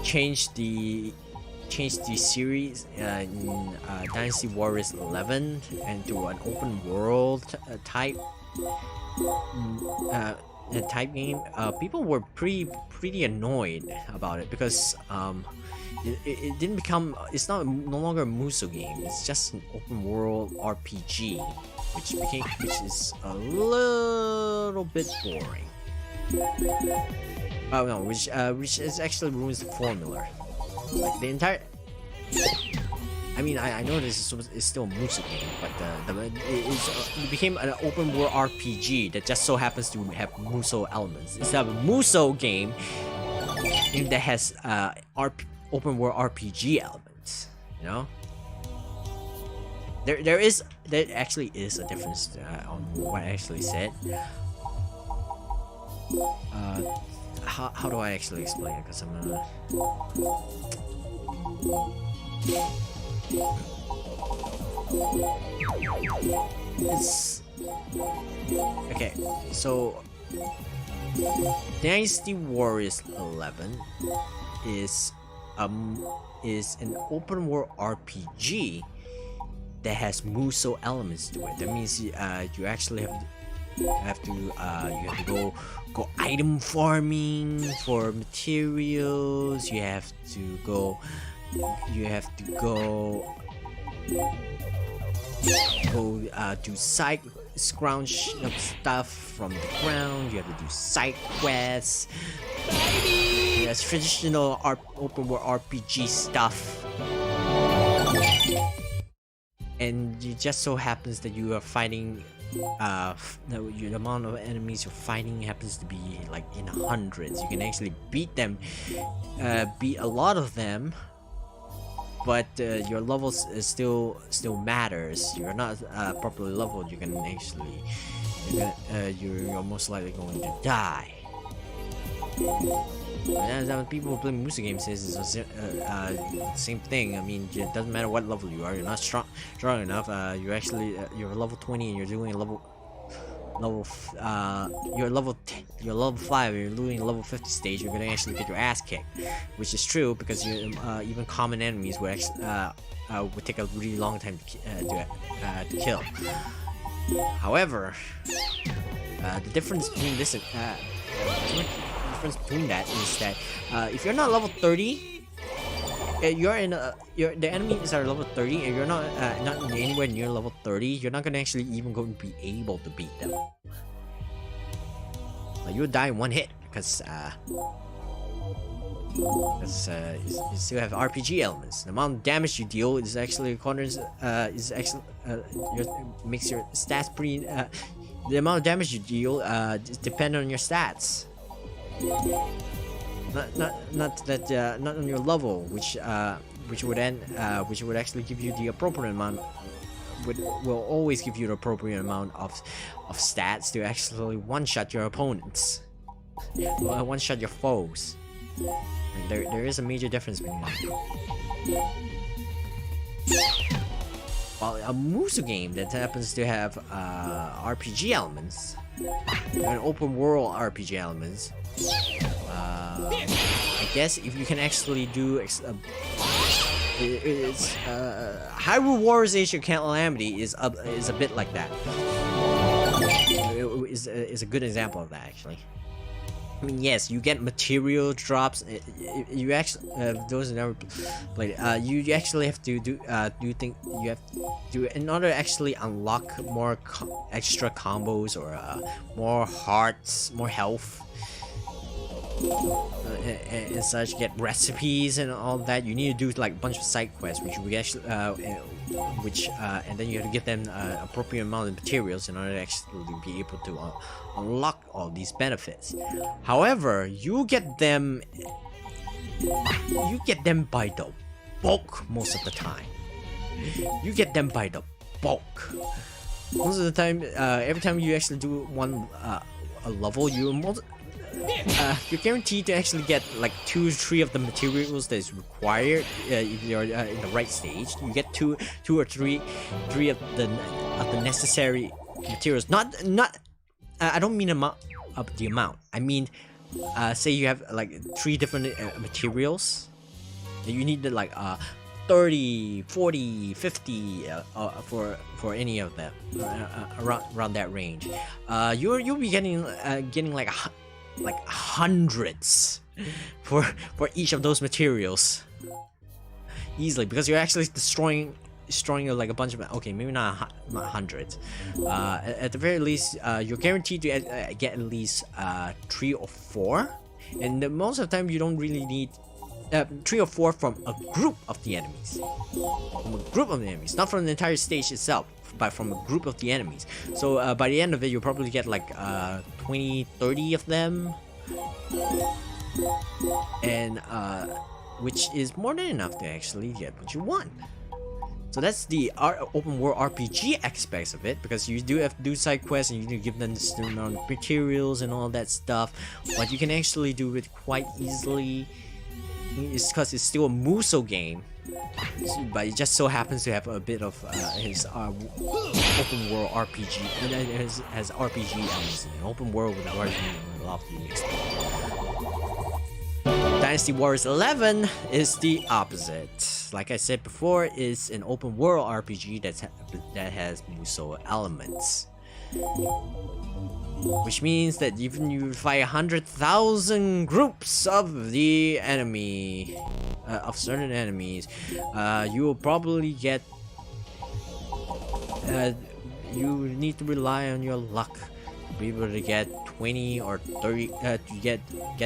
change the series in Dynasty Warriors 11 into an open world type game, people were pretty annoyed about it because it didn't become. It's no longer a Muso game. It's just an open world RPG, which is a little bit boring. Oh no, which is actually ruins the formula. Like the entire. I mean, I know this is still a Muso game, but it became an open world RPG that just so happens to have Muso elements. It's a Muso game that has open world RPG elements. You know, there actually is a difference on what I actually said. How do I actually explain it? Because I'm gonna. It's okay. So Dynasty Warriors 11 is an open world RPG that has Muso elements to it. That means you actually have to go item farming for materials. You have to go do side scrounge up stuff from the ground. You have to do side quests. That's traditional open world RPG stuff. And it just so happens that you are fighting. The amount of enemies you're fighting happens to be like in hundreds. You can actually beat them, beat a lot of them, but your levels still matters. You're not properly leveled. You can actually you're most likely going to die. And people who play Muso games is the same thing. I mean, it doesn't matter what level you are. You're not strong enough. You're actually you're level 20 and you're doing you're level 5. You're doing a level 50 stage. You're gonna actually get your ass kicked, which is true because you even common enemies would actually would take a really long time to kill. However, the difference between this and between that is that if you're not level 30, the enemies are level 30 and you're not anywhere near level 30, you're not gonna actually even going to be able to beat them. You'll die in one hit because you still have RPG elements. The amount of damage you deal is actually makes your stats pretty. The amount of damage you deal depends on your stats. not on your level, which would actually give you the appropriate amount. Will always give you the appropriate amount of stats to actually one-shot your opponents, one-shot your foes. Like there is a major difference between them. While a Musu game that happens to have RPG elements, an open world RPG elements, I guess if you can actually do Hyrule Warriors Age of Calamity is a bit like that. Is a good example of that, actually. I mean, yes, you get material drops. You actually those who never played. You actually have to do things. You have to in order to actually unlock more extra combos or more hearts, more health. And such, get recipes and all that. You need to do like a bunch of side quests, which we actually, and then you have to give them appropriate amount of materials in order to actually be able to unlock all these benefits. However, you get them by the bulk most of the time. You get them by the bulk. Most of the time, every time you actually do one a level, you're guaranteed to actually get like 2 or 3 of the materials that is required if you're in the right stage. You get 2 or 3 of the necessary materials. Not I don't mean the amount. I mean, say you have like 3 different materials. You need like 30, 40, 50 for any of them around that range. You'll be getting like hundreds for each of those materials easily, because you're actually destroying like a bunch of, okay, maybe not hundreds, at the very least you're guaranteed to get at least 3 or 4, and most of the time you don't really need 3 or 4 from a group of the enemies, not from the entire stage itself, but from a group of the enemies. So by the end of it, you'll probably get like 20, 30 of them, and which is more than enough to actually get what you want. So that's the open world RPG aspects of it, because you do have to do side quests and you need to give them the certain amount of materials and all that stuff. But you can actually do it quite easily. It's because it's still a Muso game, but it just so happens to have a bit of his open world RPG, and it has RPG elements in it. Open world with RPG and a lot of unique stuff. Dynasty Warriors 11 is the opposite. Like I said before, it's an open world RPG that has Muso elements. Which means that even you fight 100,000 groups of the enemy, of certain enemies, you will probably get. You need to rely on your luck to be able to get 20 or 30. To get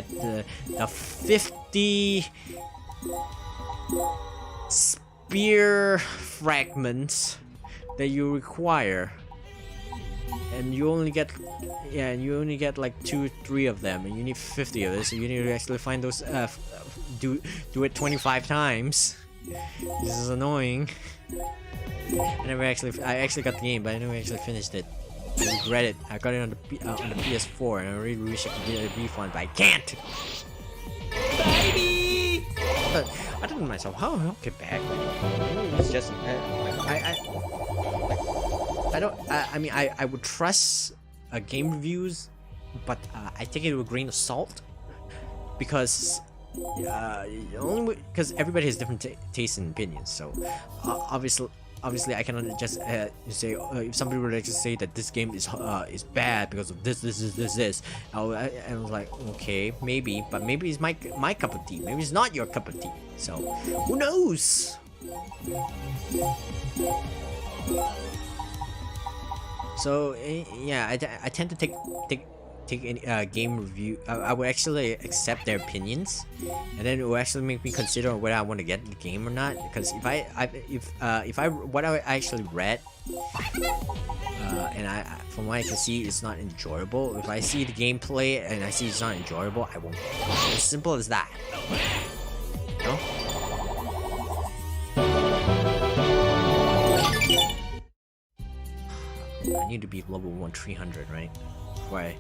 the 50 spear fragments that you require. And you only get like 2 or 3 of them, and you need 50 of this, so you need to actually find those do it 25 times. This is annoying. I actually got the game, but I never actually finished it. I regret it. I got it on the PS4, and I really wish I could get a refund, but I can't. Baby. But I thought to myself, how I'll get back? It's just I mean, I would trust game reviews, but I take it with a grain of salt, because only because everybody has different tastes and opinions. So obviously I cannot just say if somebody were to just say that this game is bad because of this. I was like, okay, maybe, but maybe it's my cup of tea. Maybe it's not your cup of tea. So who knows? So yeah, I tend to take any game review. I would actually accept their opinions, and then it will actually make me consider whether I want to get the game or not. Because if what I actually read and from what I can see, it's not enjoyable. If I see the gameplay and I see it's not enjoyable, I won't. As simple as that. No. I need to be level 300, right? Right.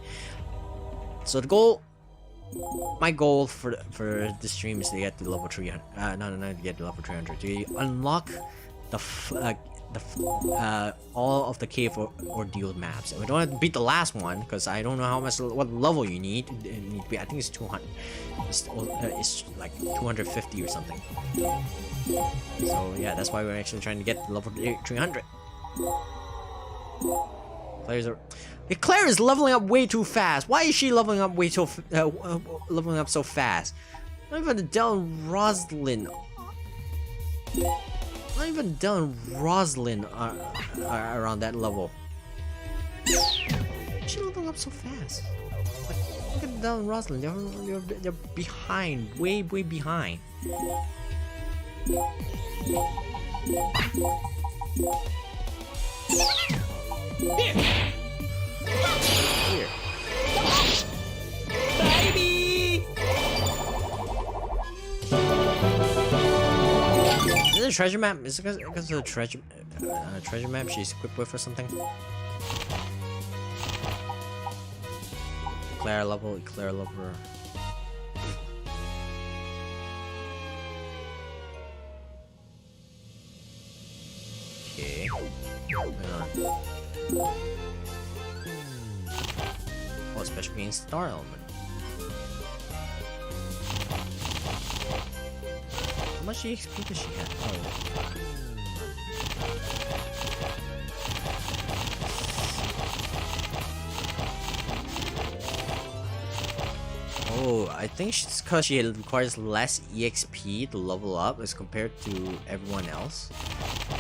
So the goal, my goal for this stream is to get to level 300. Not to get to level 300. To unlock all of the cave ordeal maps. And we don't have to beat the last one because I don't know what level you need. I think it's 200. It's like 250 or something. So yeah, that's why we're actually trying to get to level 300. Claire is leveling up way too fast. Why is she leveling up leveling up so fast? Not even Del and Roslyn. Not even Del and Roslyn are around that level. Why is she leveling up so fast? Like, look at Del and Roslyn. They're behind, way behind. Here. Baby! Is it a treasure map? Is it because of the treasure map she's equipped with or something? Eclair level. Okay. Oh, special gain star element. How much XP does she have? Oh, I think it's because she requires less EXP to level up as compared to everyone else.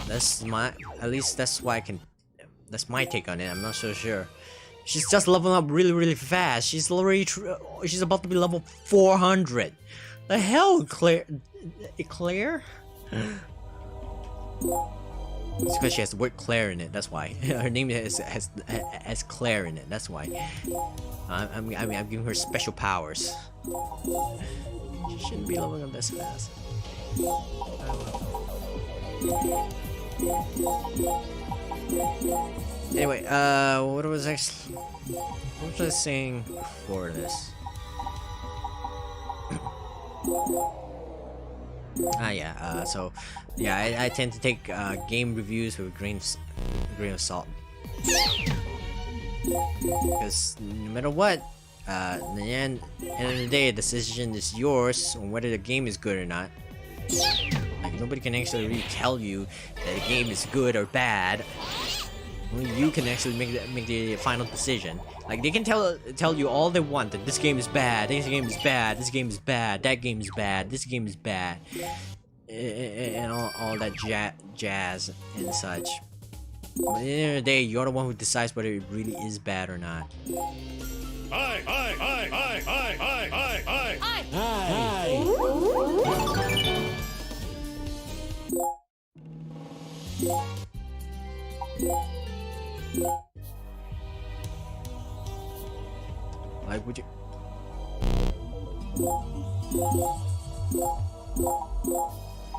That's my, at least that's why I can. That's my take on it. I'm not so sure. She's just leveling up really fast. She's already she's about to be level 400. The hell, Claire? Eclair? It's because she has the word Claire in it. That's why her name has Claire in it. That's why. I'm giving her special powers. She shouldn't be leveling up this fast. Anyway, what was I saying before this? So yeah, I tend to take game reviews with a grain of salt, because no matter what, in the end of the day, the decision is yours on whether the game is good or not. Like, nobody can actually really tell you that the game is good or bad. Only you can actually make the final decision. Like, they can tell you all they want, that this game is bad, this game is bad, this game is bad, that game is bad, this game is bad, and all that jazz and such. But at the end of the day, you're the one who decides whether it really is bad or not. Hi. Like, would you?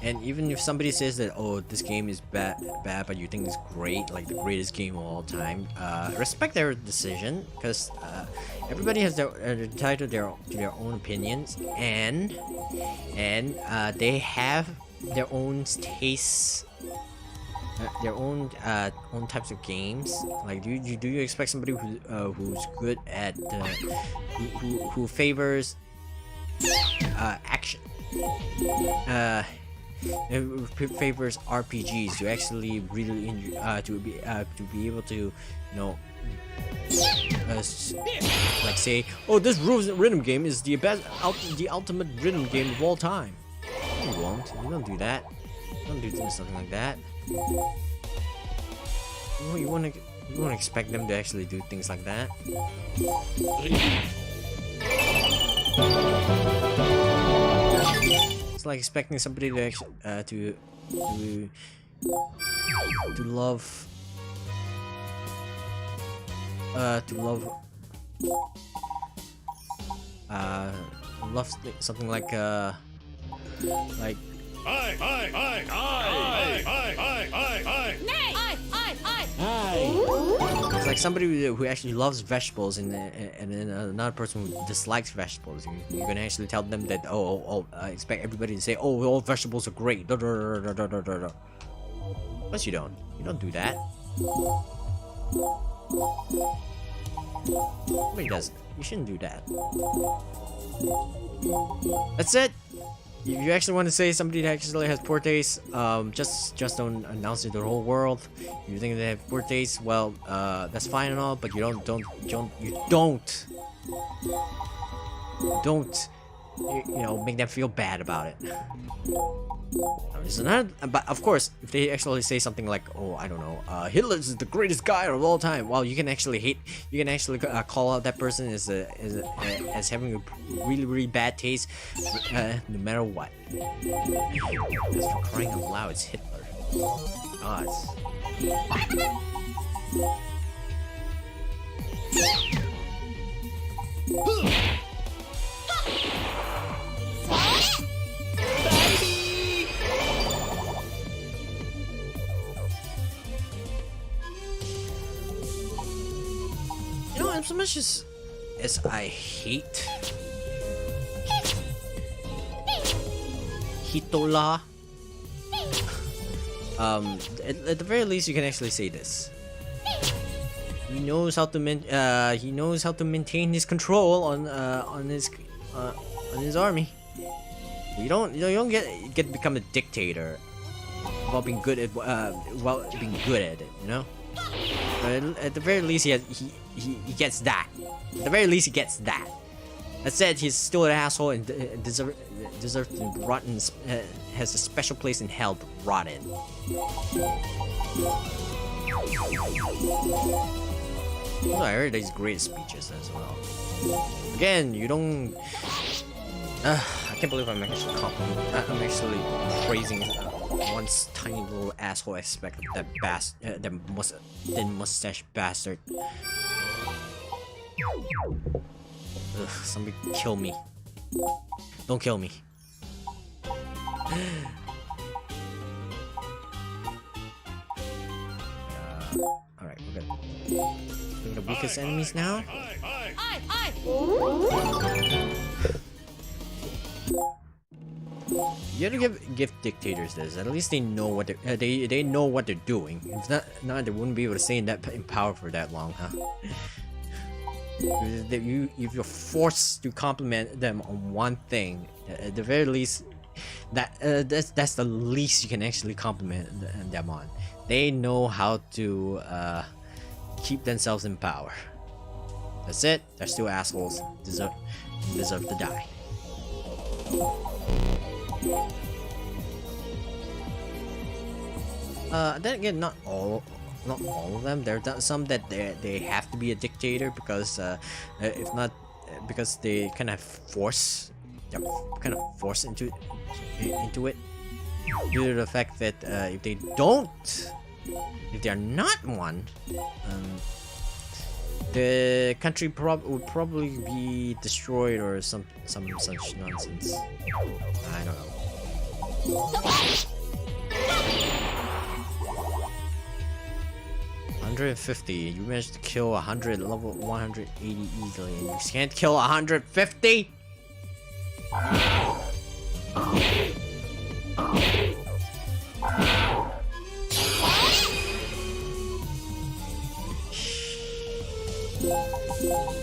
And even if somebody says that, oh, this game is bad, but you think it's great, like the greatest game of all time, respect their decision, because everybody has entitled to their own opinions, and they have their own tastes, their own types of games. Like, do you expect somebody who's good at who favors action, favors RPGs to actually really to be able to, you know, like say, oh, this rhythm game is the best, the ultimate rhythm game of all time. You won't. You don't do that. You don't do something like that. You want to expect them to actually do things like that. It's like expecting somebody to actually to love to love something like it's like somebody who actually loves vegetables and then another person who dislikes vegetables. You're gonna actually tell them that I expect everybody to say all vegetables are great. But you don't do that. Nobody does. You shouldn't do that. That's it. If you actually want to say somebody that actually has poor taste, just don't announce it to the whole world. If you think they have poor taste, well, that's fine and all, but you don't make them feel bad about it. But of course, if they actually say something like, oh, I don't know, Hitler is the greatest guy of all time, well, you can actually call out that person as having a really bad taste, no matter what. That's for crying out loud, it's Hitler. God. As much as I hate Hitola, at the very least, you can actually say this. He knows how to maintain his control on his army. You don't get to become a dictator while being good at it, you know. At the very least, he gets that. At the very least, he gets that. That said, he's still an asshole and deserves to rot in, has a special place in hell to rot in. Also, I heard these great speeches as well. Again, you don't. I can't believe I'm actually praising one's tiny little asshole aspect of that mustache bastard. Ugh, somebody kill me. Don't kill me. Alright, we're good. We're the weakest enemies now. You gotta give dictators this. At least they know what they know what they're doing. If not, they wouldn't be able to stay in power for that long, huh? If you're forced to compliment them on one thing, at the very least, that's the least you can actually compliment them on. They know how to keep themselves in power. That's it. They're still assholes. Deserve to die. Then again, not all of them. There are some that they have to be a dictator because if not, because they kind of force into it due to the fact that if they're not one, the country would probably be destroyed or some such nonsense. I don't know. 150. You managed to kill 100, level 180 easily, and you can't kill 150?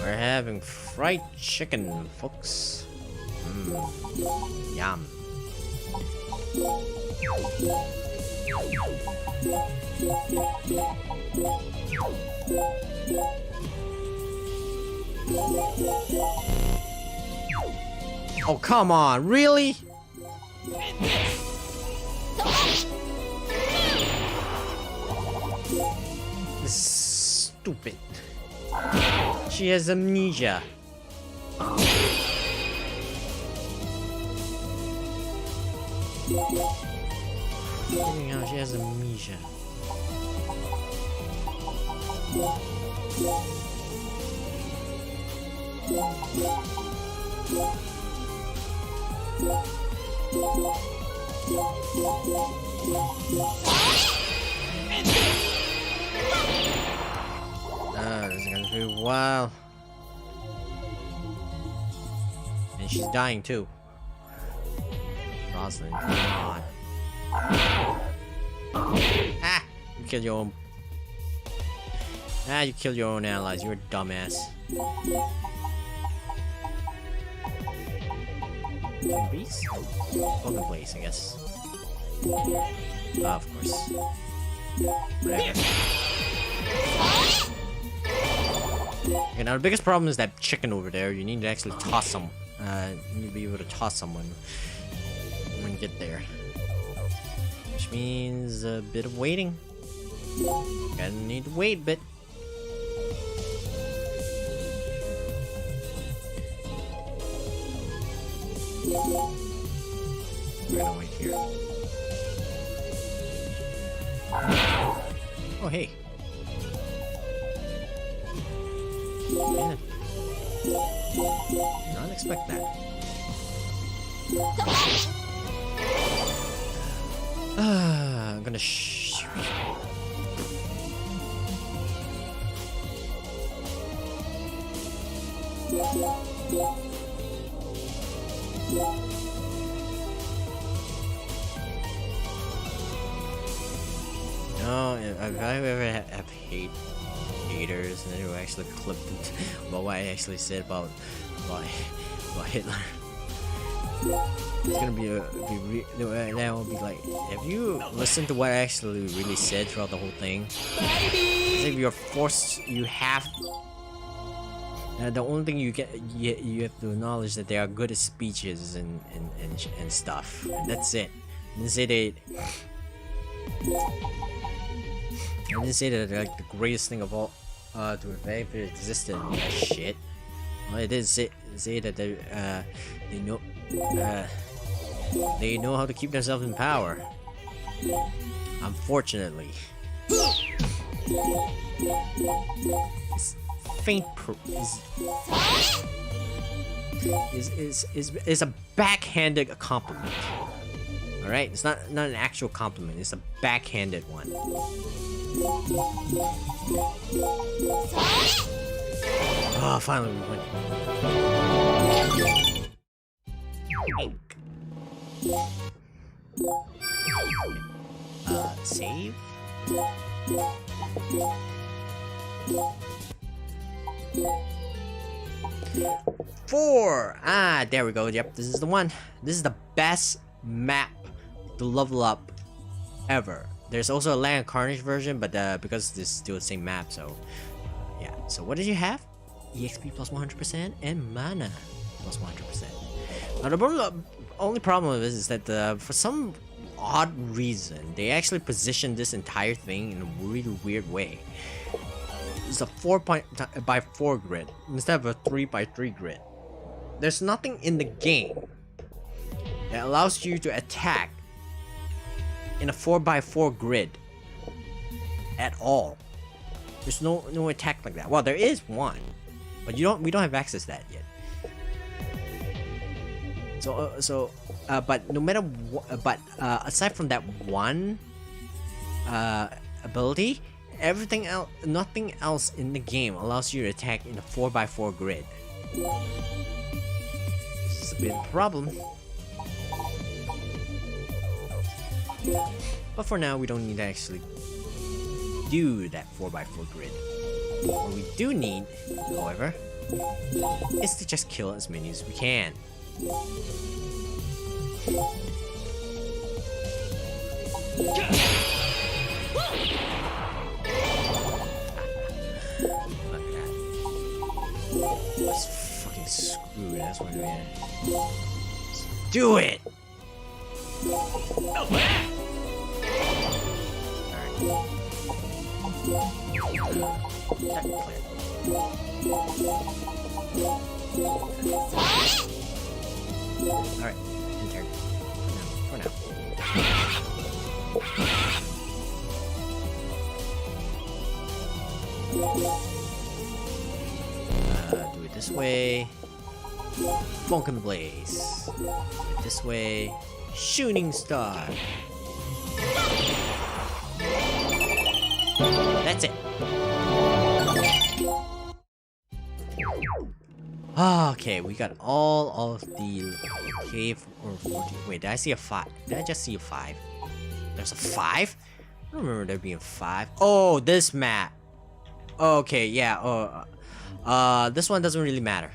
We're having fried chicken, folks. Yum. Oh, come on, really? This is stupid. She has amnesia. Anyhow, she has amnesia. This is gonna be a while. And she's dying too. Rosalind, come on. Ah! You killed your own. Ah, you killed your own allies. You're a dumbass. Beast? Open place, I guess. Of course. Whatever. Okay, now the biggest problem is that chicken over there. You need to actually toss some. You need to be able to toss someone when you get there. Which means a bit of waiting. Gonna need to wait a bit. We're gonna wait here. Oh, hey. Man. Did not expect that. I'm gonna No, if I ever have haters and they were actually clipped about what I actually said about Hitler, it's gonna be that will be like, have you listened to what I actually really said throughout the whole thing? As if you're forced, you have. The only thing you have to acknowledge that they are good at speeches and stuff, and that's it. And say they. I didn't say that they're like the greatest thing of all to have ever existed. And that shit. Well, I did say that they know how to keep themselves in power. Unfortunately, it's faint is a backhanded compliment. All right, it's not an actual compliment. It's a backhanded one. Oh, finally we win. Save. Four. Ah, there we go. Yep, this is the one. This is the best map to level up ever. There's also a Land of Carnage version, but because this is still the same map, so yeah. So what did you have? EXP plus 100% and mana plus 100%. Now the only problem with this is that for some odd reason they actually positioned this entire thing in a really weird way. It's a 4x4 grid instead of a 3x3 grid. There's nothing in the game that allows you to attack in a 4x4 grid at all. There's no attack like that. Well, there is one, but we don't have access to that yet. But no matter what, aside from that one ability, everything else, nothing else in the game allows you to attack in a 4x4 grid. This is a bit of a problem. But for now, we don't need to actually do that 4x4 grid. What we do need, however, is to just kill as many as we can. Look at that. That's fucking screwed, that's what we're doing. Do it! Alright. Alright, in turn. For now. Do it this way. Vulcan Blaze. Do it this way. Shooting Star. That's it. Okay, we got all of the cave or 14. Wait, did I see a 5? Did I just see a 5? There's a 5? I don't remember there being 5. Oh, this map. Okay, yeah. This one doesn't really matter.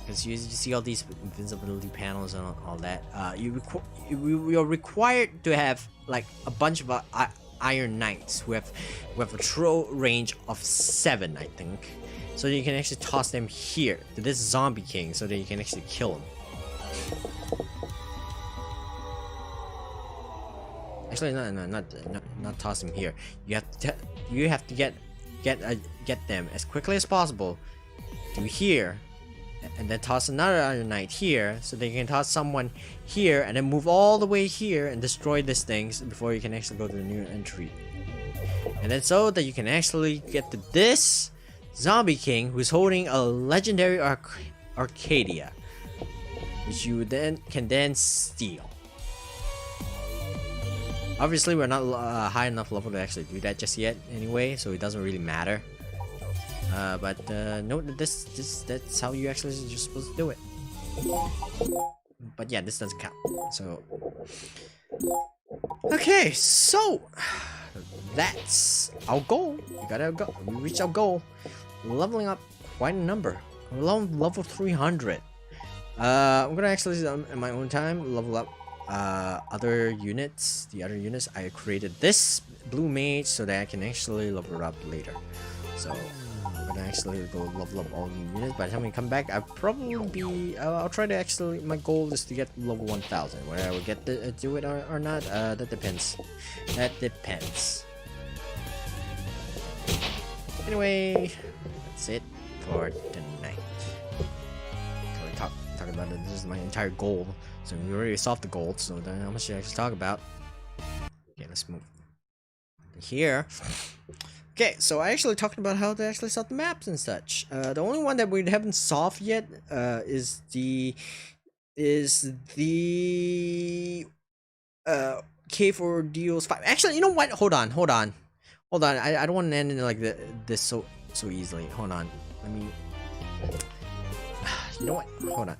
Because you see all these invincibility panels and all that. You're required to have like a bunch of Iron Knights who have a throw range of 7, I think. So you can actually toss them here to this zombie king, so that you can actually kill him. Actually, not toss him here. You have to get them as quickly as possible to here, and then toss another Iron Knight here, so that you can toss someone here, and then move all the way here and destroy these things before you can actually go to the new entry. And then so that you can actually get to this zombie king who's holding a legendary Arcadia, which you can then steal. Obviously, we're not high enough level to actually do that just yet anyway, so it doesn't really matter. But note that that's how you're supposed to do it. But yeah, this doesn't count. So okay, so that's our goal. We reached our goal. Leveling up quite a number. We're level 300. I'm gonna actually in my own time level up other units. The other units, I created this blue mage so that I can actually level it up later. So I'm gonna actually go level up all the units. By the time we come back, I'll probably be I'll try to actually, my goal is to get level 1000. Whether I will get to do it or not, that depends. Anyway, that's it for tonight. So talk about it. This is my entire goal. So we already solved the goal. So then how much should I actually talk about? Okay, let's move here. Okay, so I actually talked about how to actually solve the maps and such. The only one that we haven't solved yet is the Cave Ordeals 5. Actually, you know what? Hold on. I don't want to end it like this so easily. Hold on. Let me. You know what? Hold on.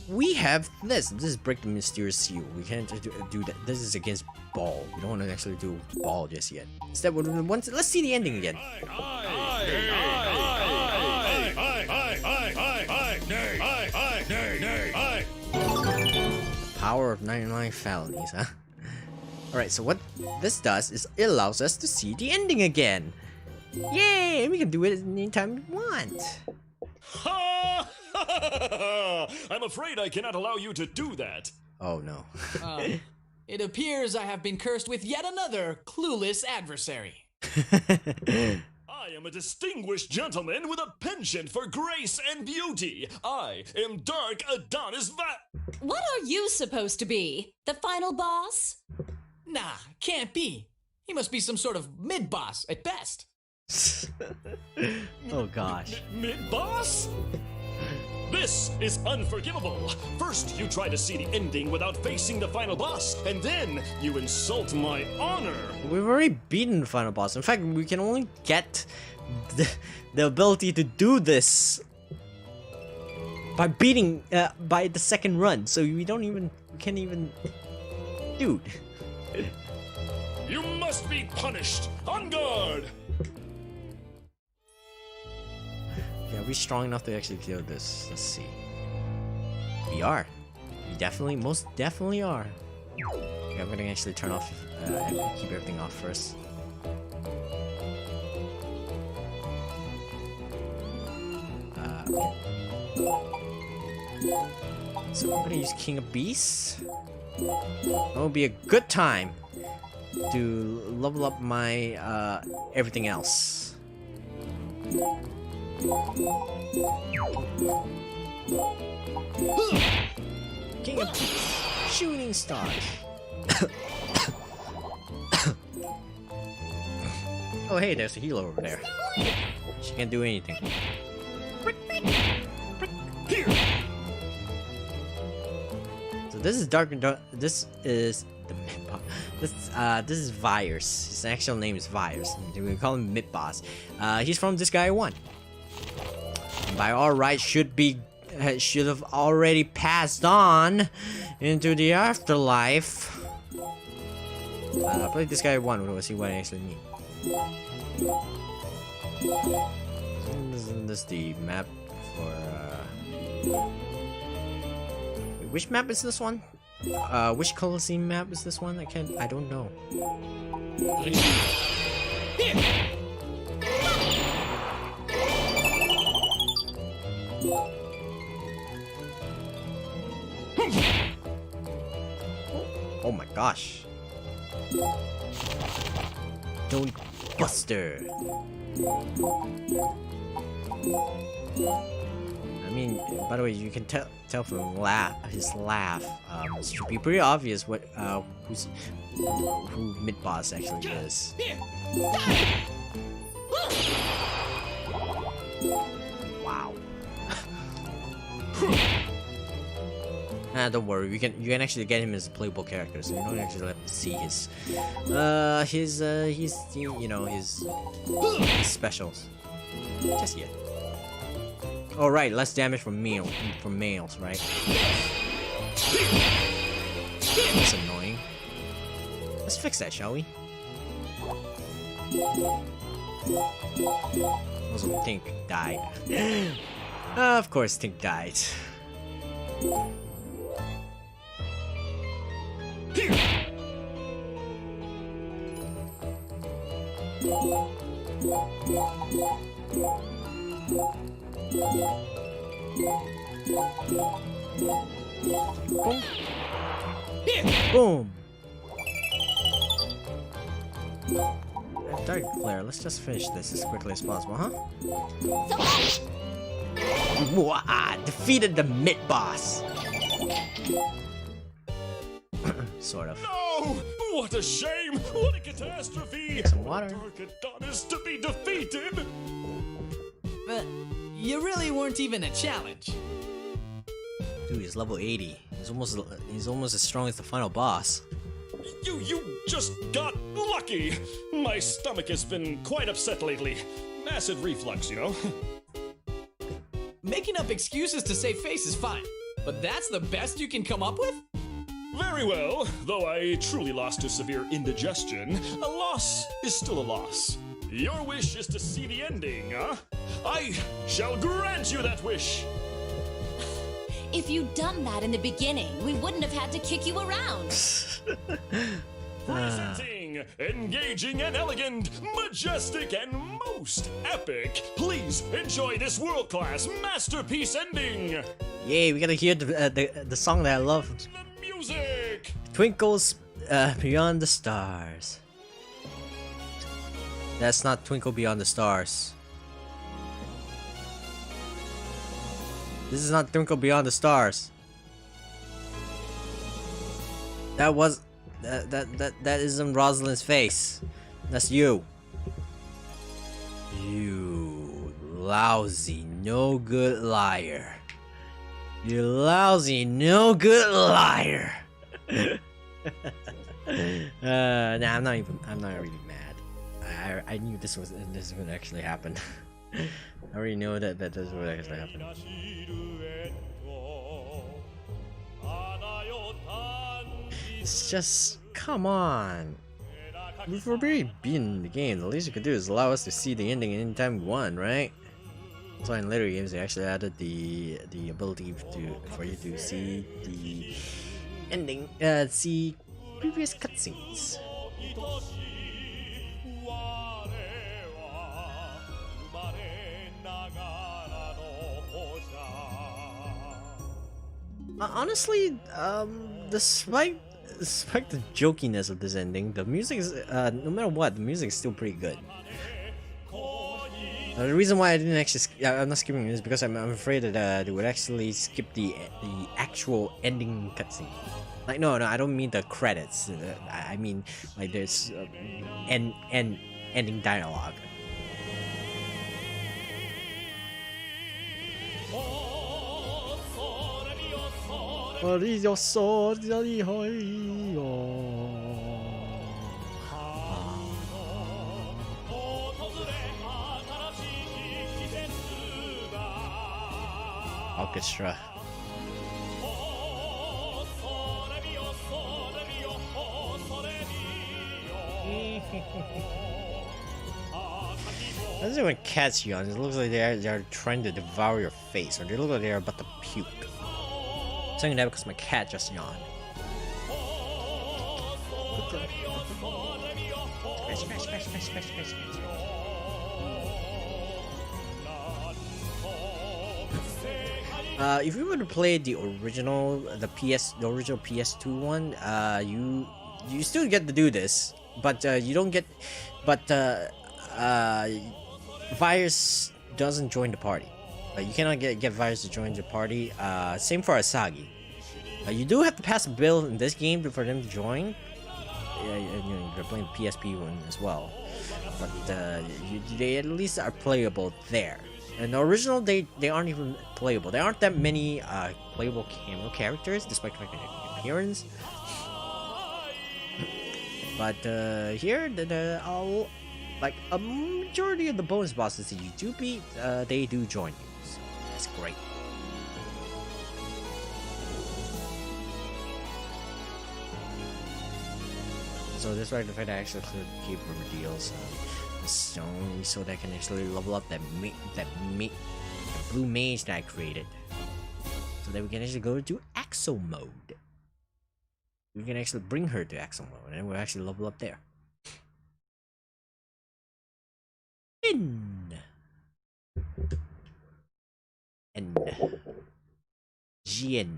We have this. This is break the mysterious seal. We can't do that. This is against ball. We don't want to actually do ball just yet. Instead, let's see the ending again. Power of 99 felonies, huh? Alright, so what this does is it allows us to see the ending again. Yay! We can do it anytime we want. I'm afraid I cannot allow you to do that. Oh no. It appears I have been cursed with yet another clueless adversary. I am a distinguished gentleman with a penchant for grace and beauty. I am Dark Adonis What are you supposed to be? The final boss? Nah, can't be. He must be some sort of mid-boss at best. Oh gosh. Mid-boss? This is unforgivable. First, you try to see the ending without facing the final boss, and then you insult my honor. We've already beaten the final boss. In fact, we can only get the ability to do this by beating by the second run. So we can't even, dude. You must be punished. On guard. Yeah, are we strong enough to actually kill this? Let's see. We are. We most definitely are. Okay, I'm gonna actually turn off, keep everything off first. Okay. So I'm gonna use King of Beasts. That will be a good time to level up my everything else. King of Beasts, Shooting Star. Oh hey, there's a healer over there. She can't do anything. Here. So this is Dark and Dark. This is the this is Virus. His actual name is Virus. We call him Mid Boss. He's from Disgaea 1. And by all rights, should have already passed on into the afterlife. Play Disgaea 1. We'll see what I actually mean. Isn't this the map for? Wait, which map is this one? Which Colosseum map is this one? I don't know. Oh my gosh. Don't Buster. I mean, by the way, you can tell from his laugh. It should be pretty obvious what who Mid Boss actually is. Wow. Don't worry, you can actually get him as a playable character, so you don't actually have to see his you know his specials just yet. All right, less damage from males, right? That's annoying. Let's fix that, shall we? Also, Tink died. Of course, Tink died. Boom. Dark Glare, let's just finish this as quickly as possible, huh? Wah! Defeated the Mid Boss! Sort of. No! What a shame! What a catastrophe! Some water. Targadon is to be defeated! But you really weren't even a challenge. Dude, he's level 80. He's almost as strong as the final boss. You just got lucky! My stomach has been quite upset lately. Acid reflux, you know? Making up excuses to save face is fine, but that's the best you can come up with? Very well, though I truly lost to severe indigestion, a loss is still a loss. Your wish is to see the ending, huh? I shall grant you that wish! If you'd done that in the beginning, we wouldn't have had to kick you around. Presenting, engaging and elegant, majestic and most epic. Please enjoy this world-class masterpiece ending. Yay, we gotta hear the song that I love. The music. Twinkles Beyond the Stars. That's not Twinkle Beyond the Stars. This is not Twinkle Beyond the Stars. That was that isn't Rosalind's face. That's you. You lousy, no good liar. You lousy, no good liar. Nah, I'm not really mad. I knew this would actually happen. I already know that this would actually happen. It's just, come on. We've already beaten the game. The least you could do is allow us to see the ending anytime we want, right? So in later games, they actually added the ability for you to see the ending, see previous cutscenes. Honestly, despite the jokiness of this ending, the music is, no matter what, the music is still pretty good. The reason why I didn't actually, I'm not skipping this because I'm afraid that they would actually skip the actual ending cutscene. Like no, I don't mean the credits. I mean like there's end ending dialogue. Orchestra. That's when cats yawn. It looks like they're trying to devour your face, or they look like they're about to puke. I'm saying that because my cat just yawned. If you were to play the original, the original PS2 one, you still get to do this, but you don't get, but Virus doesn't join the party. You cannot get Virus to join the party. Same for Asagi. You do have to pass a bill in this game for them to join. You're playing the PSP one as well, but they at least are playable there. In the original, they aren't even playable. There aren't that many playable cameo characters, despite making their appearance. But here, like a majority of the bonus bosses that you do beat, they do join you. So that's great. So this right, the fact I actually keep reveals stone so that I can actually level up that blue mage that I created, so that we can actually go to Axel mode. We can actually bring her to Axel mode, and we'll actually level up there. Giendo.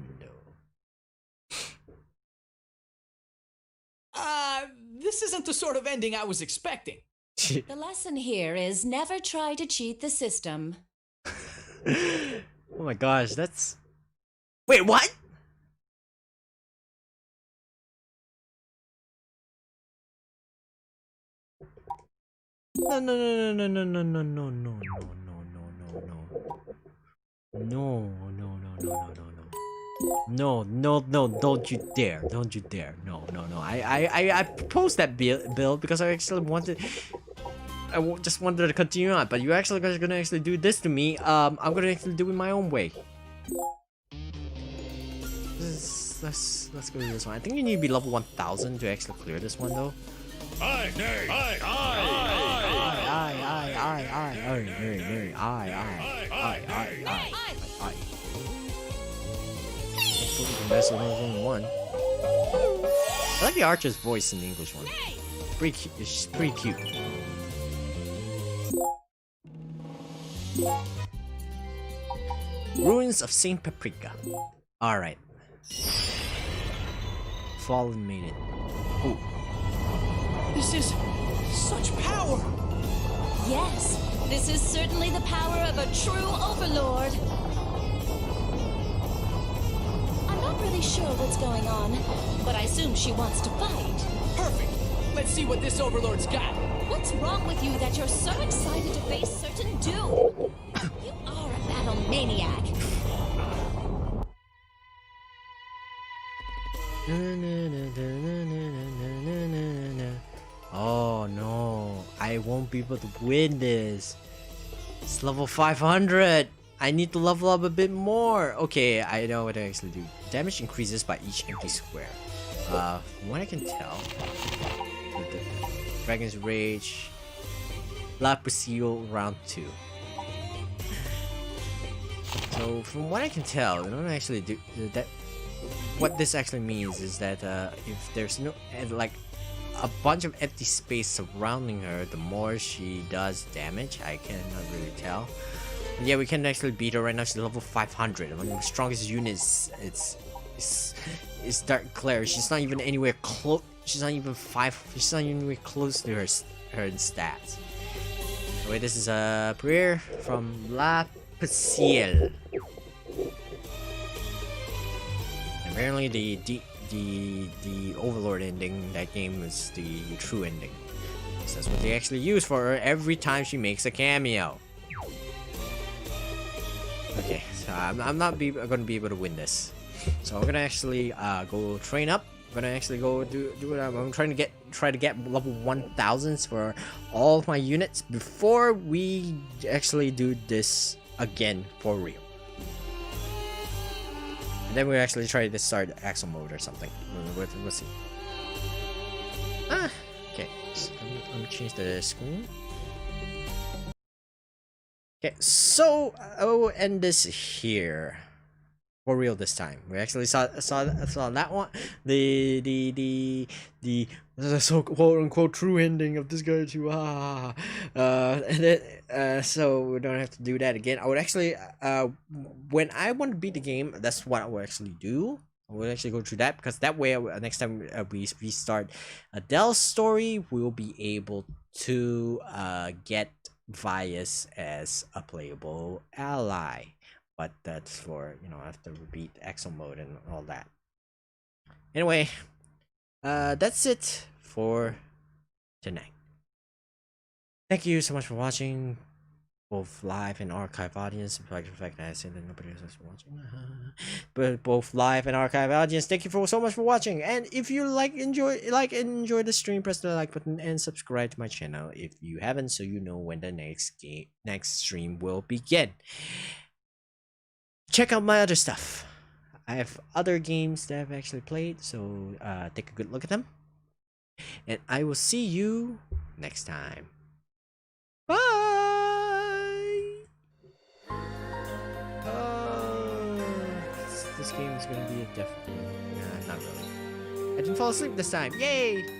This isn't the sort of ending I was expecting. The lesson here is never try to cheat the system. Oh my gosh, that's... Wait, what? No, no, no, no, no, no, no, no, no, no, no, no, no, no, no, no, no, no, no. No, no, no, don't you dare. Don't you dare. No, no, no. I proposed that bill because I actually wanted... just wanted to continue on, but you actually guys are gonna actually do this to me. I'm gonna actually do it my own way. Let's go to this one. I think you need to be level 1000 to actually clear this one though. One. I like the Archer's voice in the English one. It's pretty cute. Ruins of Saint Paprika. Alright. Fallen Maiden. Ooh. This is such power! Yes, this is certainly the power of a true overlord. I'm not really sure what's going on, but I assume she wants to fight. Perfect! Let's see what this overlord's got. What's wrong with you that you're so excited to face certain doom? You are a battle maniac. Oh no, I won't be able to win this. It's level 500. I need to level up a bit more. Okay, I know what I actually do. Damage increases by each empty square. From what I can tell, with the Dragon's Rage, La Priscille round 2. So from what I can tell, I don't actually do that. What this actually means is that if there's no like a bunch of empty space surrounding her, the more she does damage. I cannot really tell. But yeah, we can actually beat her right now. She's level 500. One of the strongest units. It's Dark Claire. She's not even anywhere close. She's not even She's not even anywhere close to her stats. Anyway, this is a prayer from La Priscille. Apparently, the Overlord ending, that game is the true ending. because that's what they actually use for her every time she makes a cameo. Okay, so I'm not gonna be able to win this. So I'm gonna actually go train up. I'm gonna actually go do what I'm trying to try to get level 1000s for all of my units before we actually do this again for real. And then we actually try to start Axel mode or something. We'll see. Okay. So let me change the screen. Okay, so I'll end this here. For real this time. We actually saw that one. The so quote unquote true ending of this guy too. And then so we don't have to do that again. I would actually when I want to beat the game, that's what I would actually do. I would actually go through that, because that way next time we start Adele's story, we'll be able to get Vias as a playable ally. But that's for, you know, after we beat Axel mode and all that. Anyway, that's it for tonight. Thank you so much for watching, both live and archive audience. Despite the fact that I said that nobody else is watching, but both live and archive audience, thank you so much for watching. And if you enjoy the stream, press the like button and subscribe to my channel if you haven't, so you know when the next stream will begin. Check out my other stuff. I have other games that I've actually played, so take a good look at them. And I will see you next time. Bye! This game is gonna be a definitely... Nah, not really. I didn't fall asleep this time. Yay!